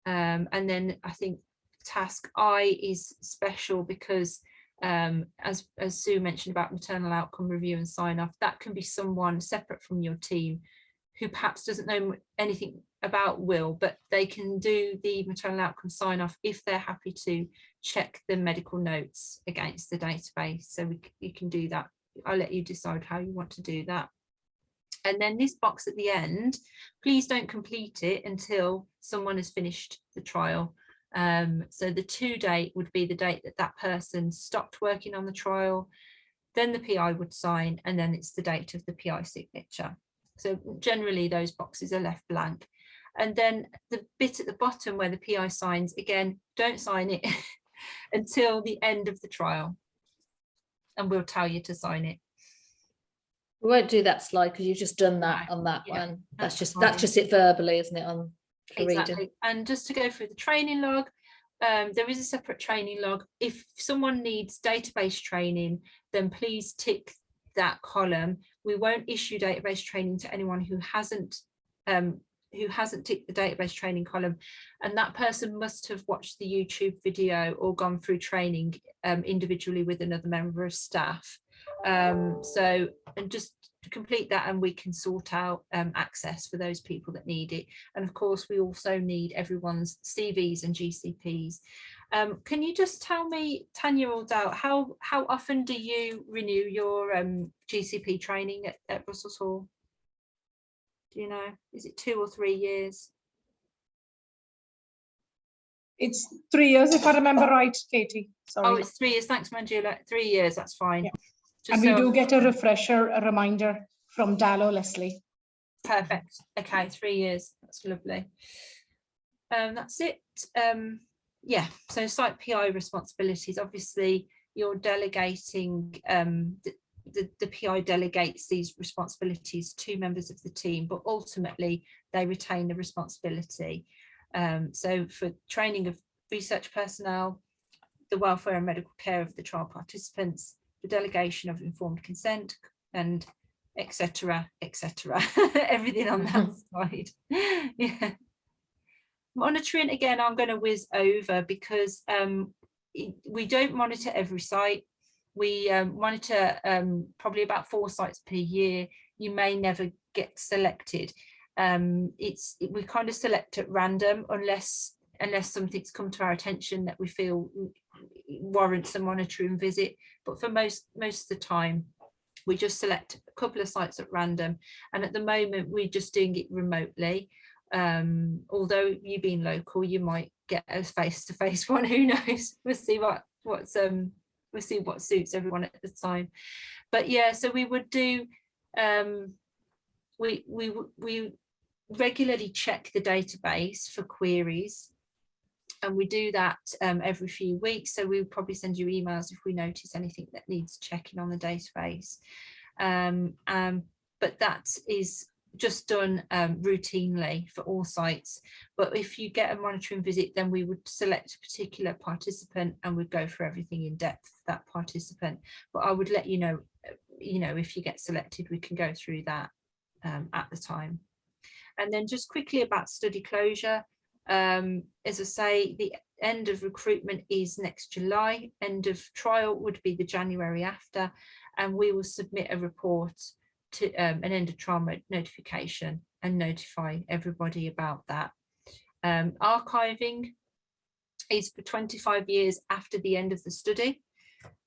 And then I think task I is special because, as Sue mentioned about maternal outcome review and sign off, that can be someone separate from your team who perhaps doesn't know anything about Will, but they can do the maternal outcome sign off if they're happy to check the medical notes against the database. So you can do that. I'll let you decide how you want to do that. And then this box at the end, please don't complete it until someone has finished the trial. So the to date would be the date that that person stopped working on the trial, then the PI would sign, and then it's the date of the PI signature. So generally those boxes are left blank. And then the bit at the bottom where the PI signs, again, don't sign it until the end of the trial, and we'll tell you to sign it. We won't do that slide because you've just done that on that one. That's just it verbally, isn't it, on exactly reading. And just to go through the training log, there is a separate training log. If someone needs database training, then please tick that column. We won't issue database training to anyone who hasn't ticked the database training column, and that person must have watched the YouTube video or gone through training individually with another member of staff. So, and just to complete that, and we can sort out access for those people that need it. And of course, we also need everyone's CVs and GCPs. Can you just tell me, Tanya or Doubt, how often do you renew your GCP training at Brussels Hall? Do you know, is it 2 or 3 years? It's 3 years, if I remember right, Katie. Sorry. Oh, it's 3 years. Thanks, Manjula. 3 years, that's fine. Yeah. Just and we do get a refresher, a reminder from Dallo Leslie. Perfect. Okay, 3 years. That's lovely. That's it. Yeah, so site PI responsibilities. Obviously, you're delegating, the PI delegates these responsibilities to members of the team, but ultimately they retain the responsibility. So for training of research personnel, the welfare and medical care of the trial participants, the delegation of informed consent, and etc., etc. Everything on that slide. Yeah. Monitoring, again, I'm going to whiz over because we don't monitor every site. We monitor probably about 4 sites per year. You may never get selected. We kind of select at random unless something's come to our attention that we feel warrants a monitoring visit. But for most of the time, we just select a couple of sites at random. And at the moment, we're just doing it remotely. Although you being local, you might get a face-to-face one. Who knows? We'll see we'll see what suits everyone at the time. But yeah, so we would do. We regularly check the database for queries, and we do that every few weeks. So we'll probably send you emails if we notice anything that needs checking on the database. But that is just done routinely for all sites. But if you get a monitoring visit, then we would select a particular participant and we'd go for everything in depth for that participant. But I would let you know, if you get selected, we can go through that at the time. And then just quickly about study closure. As I say, the end of recruitment is next July. End of trial would be the January after, and we will submit a report to an end of trial notification and notify everybody about that. Archiving is for 25 years after the end of the study,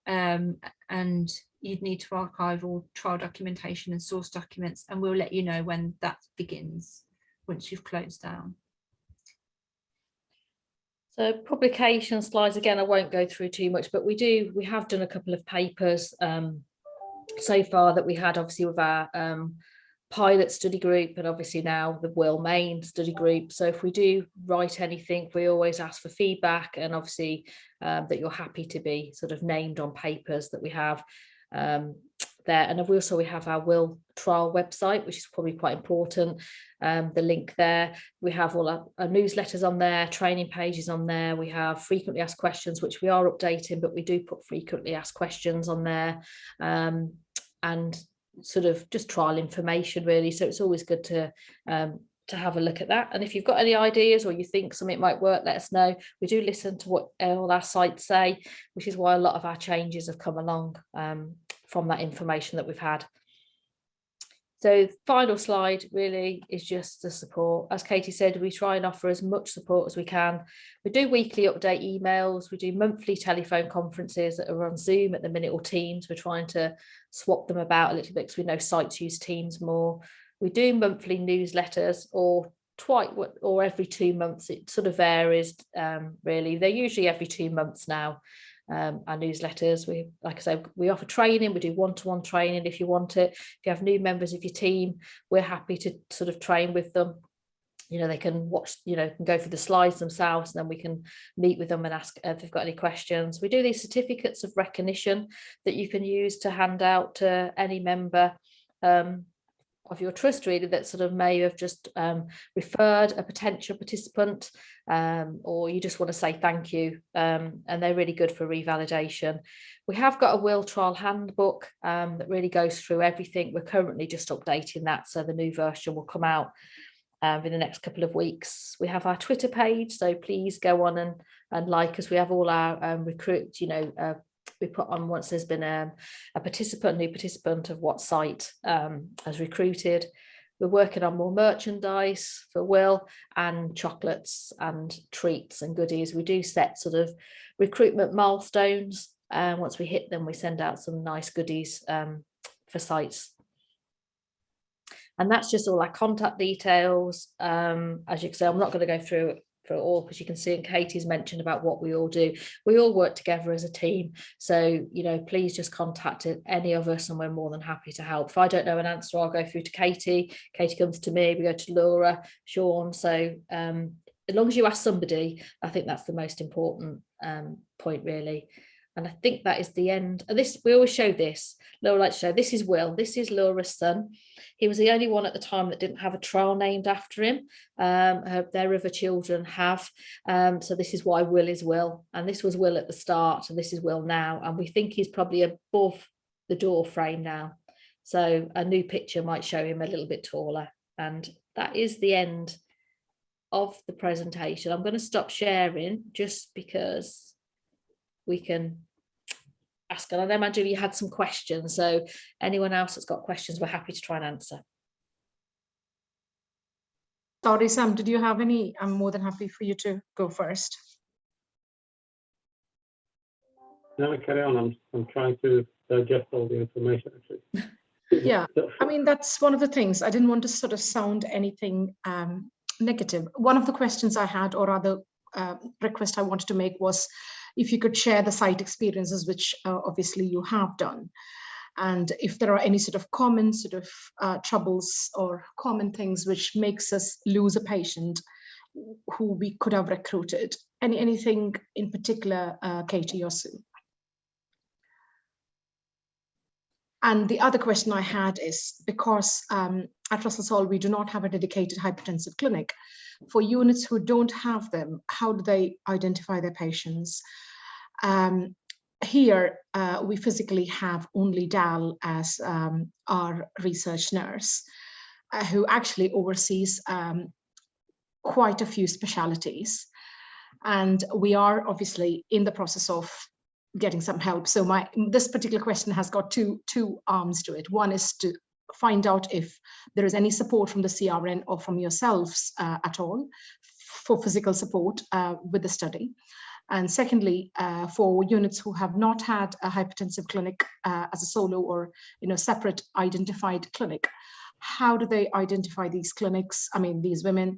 and you'd need to archive all trial documentation and source documents, and we'll let you know when that begins once you've closed down. So publication slides, again, I won't go through too much, but we have done a couple of papers so far that we had obviously with our pilot study group, and obviously now the Will main study group. So if we do write anything, we always ask for feedback, and obviously that you're happy to be sort of named on papers that we have there. And we have our Will trial website, which is probably quite important. The link there, we have all our newsletters on there, training pages on there. We have frequently asked questions, which we are updating, but we do put frequently asked questions on there, and sort of just trial information really. So it's always good to have a look at that. And if you've got any ideas or you think something might work, let us know. We do listen to what all our sites say, which is why a lot of our changes have come along from that information that we've had. So final slide really is just the support. As Katie said, we try and offer as much support as we can. We do weekly update emails. We do monthly telephone conferences that are on Zoom at the minute, or Teams. We're trying to swap them about a little bit because we know sites use Teams more. We do monthly newsletters, or every 2 months. It sort of varies really. They're usually every 2 months now. Our newsletters, like I say, we offer training. We do one-to-one training if you want it. If you have new members of your team, we're happy to sort of train with them. You know, they can watch, you know, can go through the slides themselves, and then we can meet with them and ask if they've got any questions. We do these certificates of recognition that you can use to hand out to any member of your trust really, that sort of may have just referred a potential participant, or you just want to say thank you, and they're really good for revalidation. We have got a Will trial handbook that really goes through everything. We're currently just updating that, so the new version will come out in the next couple of weeks. We have our Twitter page, so please go on and like us. We have all our recruits, you know, we put on once there's been a new participant of what site has recruited. We're working on more merchandise for Will, and chocolates and treats and goodies. We do set sort of recruitment milestones, and once we hit them, we send out some nice goodies for sites. And that's just all our contact details. As you can see, I'm not going to go through it for it all, because you can see, and Katie's mentioned about what we all do. We all work together as a team. So, you know, please just contact any of us, and we're more than happy to help. If I don't know an answer, I'll go through to Katie. Katie comes to me, we go to Laura, Sean. So as long as you ask somebody, I think that's the most important point really. And I think that is the end. And this, we always show this. Laura likes to show, this is Will. This is Laura's son. He was the only one at the time that didn't have a trial named after him. Their other children have. So this is why Will is Will. And this was Will at the start, and this is Will now. And we think he's probably above the door frame now. So a new picture might show him a little bit taller. And that is the end of the presentation. I'm going to stop sharing just because we can ask. And I know, Andrew, you had some questions, so anyone else that's got questions, we're happy to try and answer. Sorry, Sam, did you have any? I'm more than happy for you to go first. No, carry on. I'm trying to digest all the information actually. Yeah, I mean, that's one of the things. I didn't want to sort of sound anything negative. One of the questions I had, or other request I wanted to make, was if you could share the site experiences, which obviously you have done. And if there are any sort of common sort of troubles or common things which makes us lose a patient who we could have recruited. Anything in particular, Katie or Sue? And the other question I had is, because at Russell Hall, we do not have a dedicated hypertensive clinic. For units who don't have them, how do they identify their patients? Here, we physically have only Dal as our research nurse, who actually oversees quite a few specialities. And we are obviously in the process of getting some help. So this particular question has got two arms to it. One is to find out if there is any support from the CRN or from yourselves at all for physical support with the study. And secondly, for units who have not had a hypertensive clinic as a solo or separate identified clinic, how do they identify these clinics? I mean, these women,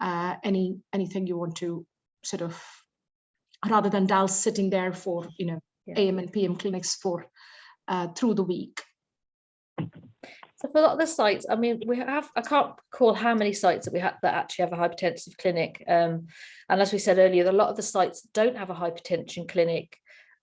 anything you want to sort of, rather than Dal sitting there for, AM and PM clinics for through the week. So for a lot of the sites, I mean, I can't recall how many sites that we have that actually have a hypertensive clinic. And as we said earlier, a lot of the sites that don't have a hypertension clinic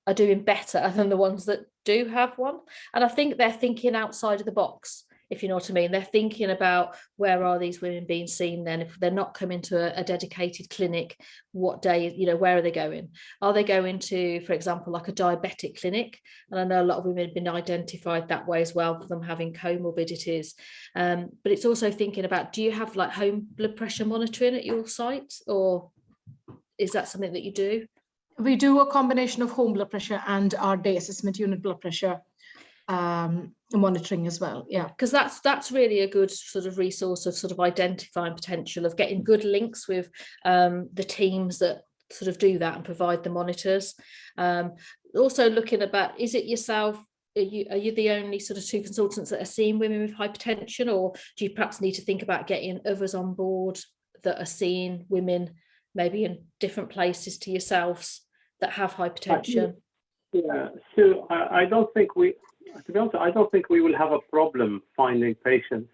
are doing better than the ones that do have one. And I think they're thinking outside of the box, if you know what I mean. They're thinking about, where are these women being seen then? If they're not coming to a dedicated clinic, what day, where are they going? Are they going to, for example, like a diabetic clinic? And I know a lot of women have been identified that way as well, for them having comorbidities. But it's also thinking about, do you have like home blood pressure monitoring at your site, or is that something that you do? We do a combination of home blood pressure and our day assessment unit blood pressure monitoring as well. Yeah, because that's really a good sort of resource of sort of identifying potential, of getting good links with the teams that sort of do that and provide the monitors. Also looking about, is it yourself, are you the only sort of 2 consultants that are seeing women with hypertension, or do you perhaps need to think about getting others on board that are seeing women maybe in different places to yourselves that have hypertension? Yeah, so I don't think to be honest, I don't think we will have a problem finding patients.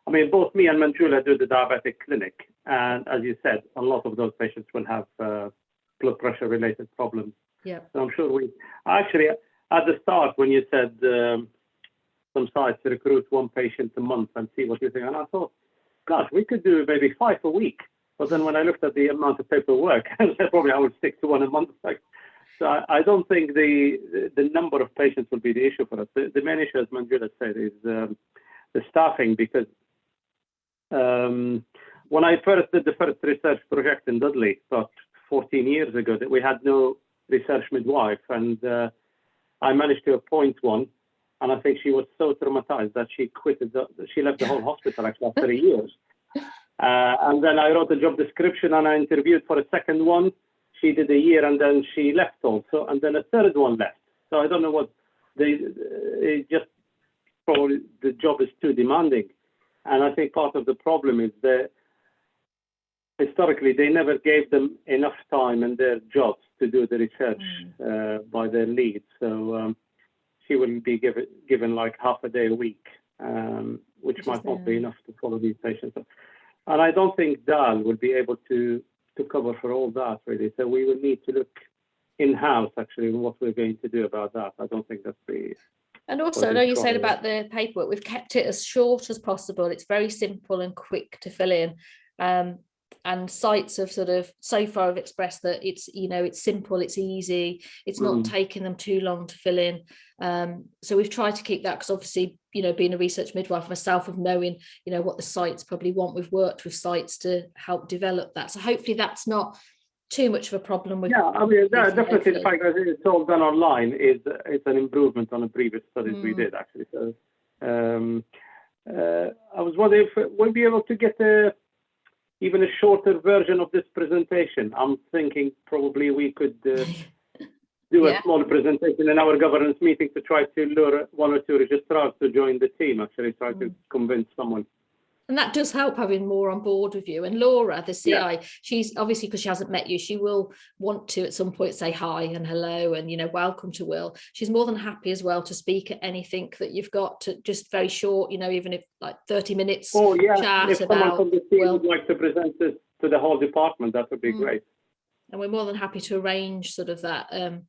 I mean, both me and Manjula do the diabetic clinic, and as you said, a lot of those patients will have blood pressure related problems. Yeah. So I'm sure we actually, at the start when you said some sites recruit 1 patient a month and see what you think, and I thought, gosh, we could do maybe 5 a week. But then when I looked at the amount of paperwork, probably I would stick to 1 a month. So I don't think the number of patients will be the issue for us. The main issue, as Manjula said, is the staffing, because when I first did the first research project in Dudley about 14 years ago, that we had no research midwife, and I managed to appoint one, and I think she was so traumatized that she she left the whole hospital actually after 3 years. And then I wrote a job description and I interviewed for a second one. She did a year and then she left also, and then a third one left. So I don't know what probably the job is too demanding. And I think part of the problem is that historically they never gave them enough time in their jobs to do the research by their lead. So she will be given like half a day a week, which might not be enough to follow these patients. And I don't think Dal will be able to cover for all that, really. So we will need to look in-house, actually, what we're going to do about that. I don't think that's the... And also, I know you said about the paperwork, we've kept it as short as possible. It's very simple and quick to fill in. And sites have sort of so far have expressed that it's, it's simple, it's easy, it's not taking them too long to fill in. So we've tried to keep that, because obviously, being a research midwife myself, of knowing, what the sites probably want. We've worked with sites to help develop that. So hopefully that's not too much of a problem with. Yeah, I mean, definitely the fact that it's all done online is an improvement on the previous studies we did, actually. So I was wondering if we'll be able to get even a shorter version of this presentation. I'm thinking probably we could do a small presentation in our governance meeting to try to lure 1 or 2 registrars to join the team, actually, try to convince someone. And that does help, having more on board with you. And Laura, the CI, she's obviously, because she hasn't met you, she will want to at some point say hi and hello and, welcome to Will. She's more than happy as well to speak at anything that you've got, to just very short, even if like 30 minutes chat if about someone from the team Will. would like to present this to the whole department, that would be great. And we're more than happy to arrange sort of that, and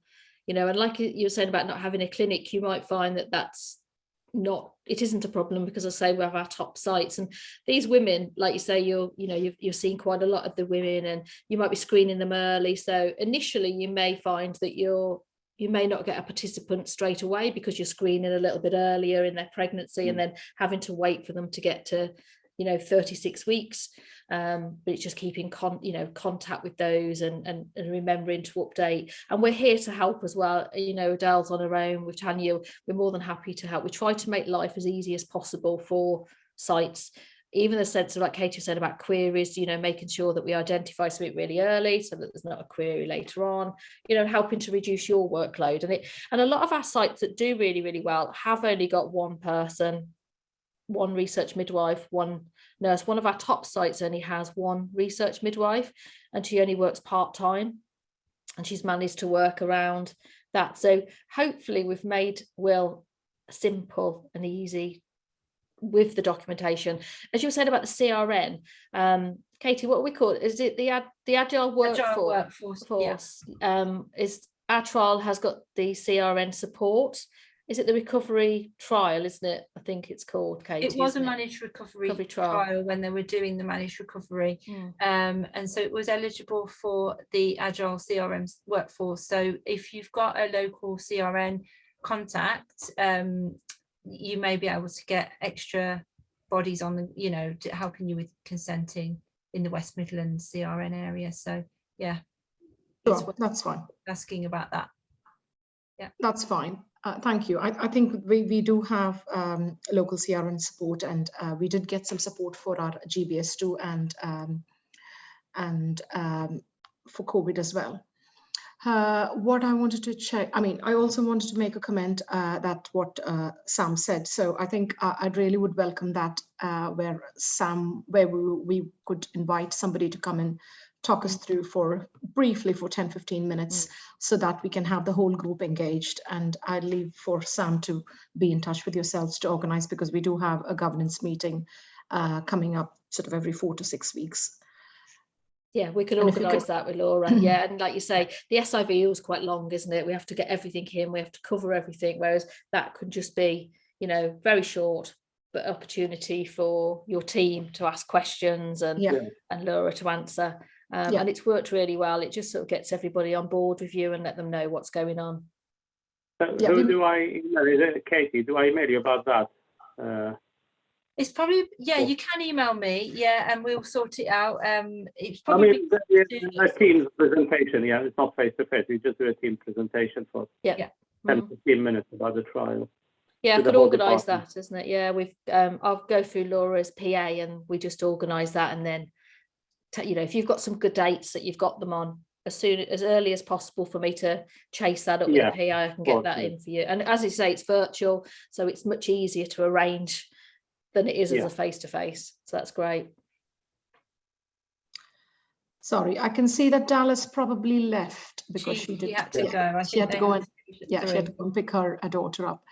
like you were saying about not having a clinic, you might find that it isn't a problem, because I say we have our top sites, and these women, like you say, you're seeing quite a lot of the women, and you might be screening them early. So initially you may find that you may not get a participant straight away, because you're screening a little bit earlier in their pregnancy and then having to wait for them to get to 36 weeks, but it's just keeping contact with those and remembering to update. And we're here to help as well. Adele's on her own with Tanya. We're more than happy to help. We try to make life as easy as possible for sites, even the sense of, like Katie said about queries, you know, making sure that we identify something really early so that there's not a query later on, you know, helping to reduce your workload. And a lot of our sites that do really, really well have only got one person, one research midwife, one nurse. One of our top sites only has one research midwife, and she only works part-time, and she's managed to work around that. So hopefully we've made Will simple and easy with the documentation. As you were saying about the CRN, Katie, what we call it, is it the agile workforce? Yeah. Is our trial has got the CRN support? Is it the recovery trial, isn't it? I think it's called, Katie. It was a managed recovery trial when they were doing the managed recovery. And so it was eligible for the agile CRM workforce. So if you've got a local CRN contact, you may be able to get extra bodies on the, you know, helping you with consenting in the West Midlands CRN area. So yeah, sure, that's fine. Asking about that. Yeah, that's fine. Thank you. I think we do have local CRN support, and we did get some support for our GBS2 and for COVID as well. What I wanted to check, I mean, I also wanted to make a comment that what Sam said. So I think I'd really would welcome that where we could invite somebody to come and talk us through briefly for 10-15 minutes so that we can have the whole group engaged. And I'd leave for Sam to be in touch with yourselves to organize, because we do have a governance meeting coming up sort of every 4 to 6 weeks. Yeah, we can organise that with Laura. Yeah, and like you say, the SIV was quite long, isn't it? We have to get everything in, we have to cover everything, whereas that could just be, you know, very short, but opportunity for your team to ask questions and Laura to answer. And it's worked really well. It just sort of gets everybody on board with you and let them know what's going on. Who do I email? Is it Katie? Do I email you about that? It's probably, you can email me, and we'll sort it out. It's probably a Teams presentation, it's not face-to-face. We just do a team presentation for 10-15 minutes about the trial. Yeah, I could organise that, isn't it? Yeah, I'll go through Laura's PA and we just organise that, and then you know, if you've got some good dates that you've got them on as early as possible for me to chase that up with the PA, I can get that in for you. And as you say, it's virtual, so it's much easier to arrange than it is as a face-to-face. So that's great. Sorry, I can see that Dallas probably left because she had to go. She had to go and pick her daughter up.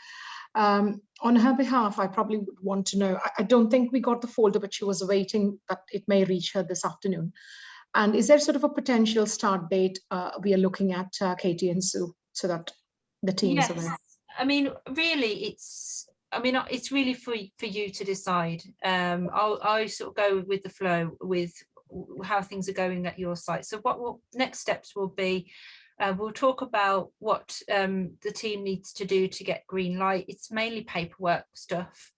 On her behalf, I probably would want to know, I don't think we got the folder, but she was awaiting that it may reach her this afternoon. And is there sort of a potential start date we are looking at, Katie and Sue, so that the teams are aware? I mean, really, it's really for you to decide. I sort of go with the flow with how things are going at your site. So what next steps will be, we'll talk about what the team needs to do to get green light. It's mainly paperwork stuff.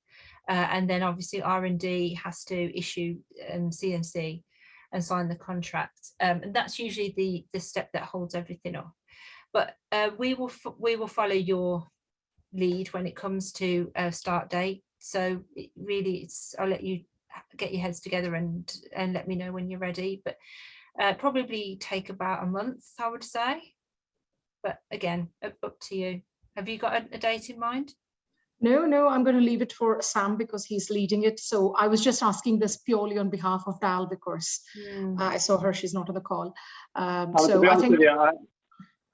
And then obviously R&D has to issue CNC and sign the contract. And that's usually the step that holds everything off. But we will follow your lead when it comes to a start date. So I'll let you get your heads together and let me know when you're ready. But probably take about a month, I would say. But again, up to you. Have you got a date in mind? No, I'm going to leave it for Sam because he's leading it. So I was just asking this purely on behalf of Dal because I saw her, she's not on the call. So I think...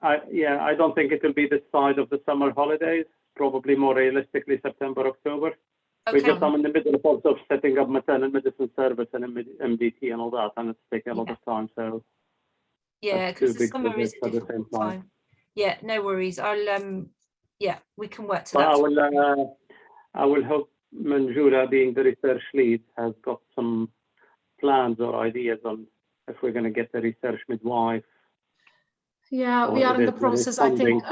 I don't think it will be this side of the summer holidays, probably more realistically September, October. Okay. Because I'm in the middle of setting up maternal medicine service and MDT and all that, and it's taking a lot of time. So because the summer is a difficult time. Yeah, no worries. I'll we can work to that. I will hope Manjula, being the research lead, has got some plans or ideas on if we're going to get the research midwife. Yeah, we are in the process. I think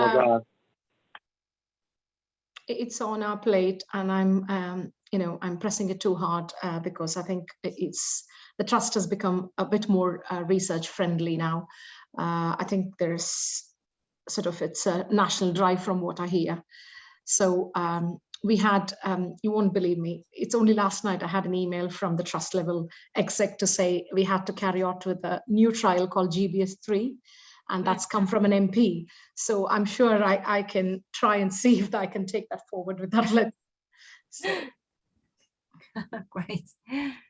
it's on our plate, and I'm pressing it too hard because I think the trust has become a bit more research friendly now. I think there's it's a national drive from what I hear. So we had, you won't believe me, it's only last night I had an email from the trust level exec to say we had to carry on with a new trial called GBS3, and that's come from an MP. So I'm sure I can try and see if I can take that forward with that list. So, Great.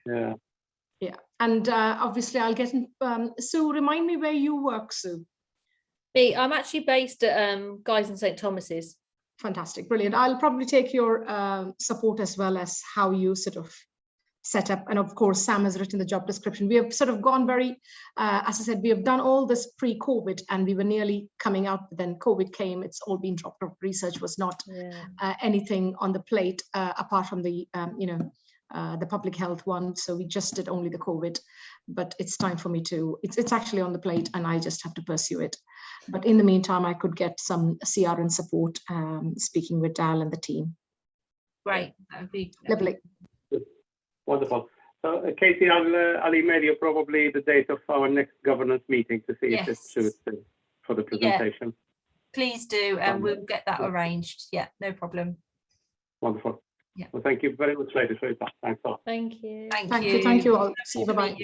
Yeah. yeah, and obviously I'll get in. Sue, remind me where you work, Sue. I'm actually based at Guy's and St Thomas's. Fantastic, brilliant. I'll probably take your support as well as how you sort of set up. And of course, Sam has written the job description. We have sort of gone very, as I said, we have done all this pre-COVID and we were nearly coming out, but then COVID came, it's all been dropped off. Research was not anything on the plate apart from the, the public health one. So we just did only the COVID, but it's time for me to, it's actually on the plate and I just have to pursue it. But in the meantime, I could get some CRN support, speaking with Dal and the team. Great. That would be lovely. Wonderful. So, Katie, I'll email you probably the date of our next governance meeting to see if it suits for the presentation. Yeah. Please do, and we'll get that arranged. Yeah, no problem. Wonderful. Yeah. Well, thank you very much, ladies, for your time. Thanks a lot. Thank you. Thank you. Thank you all. See you. Bye-bye.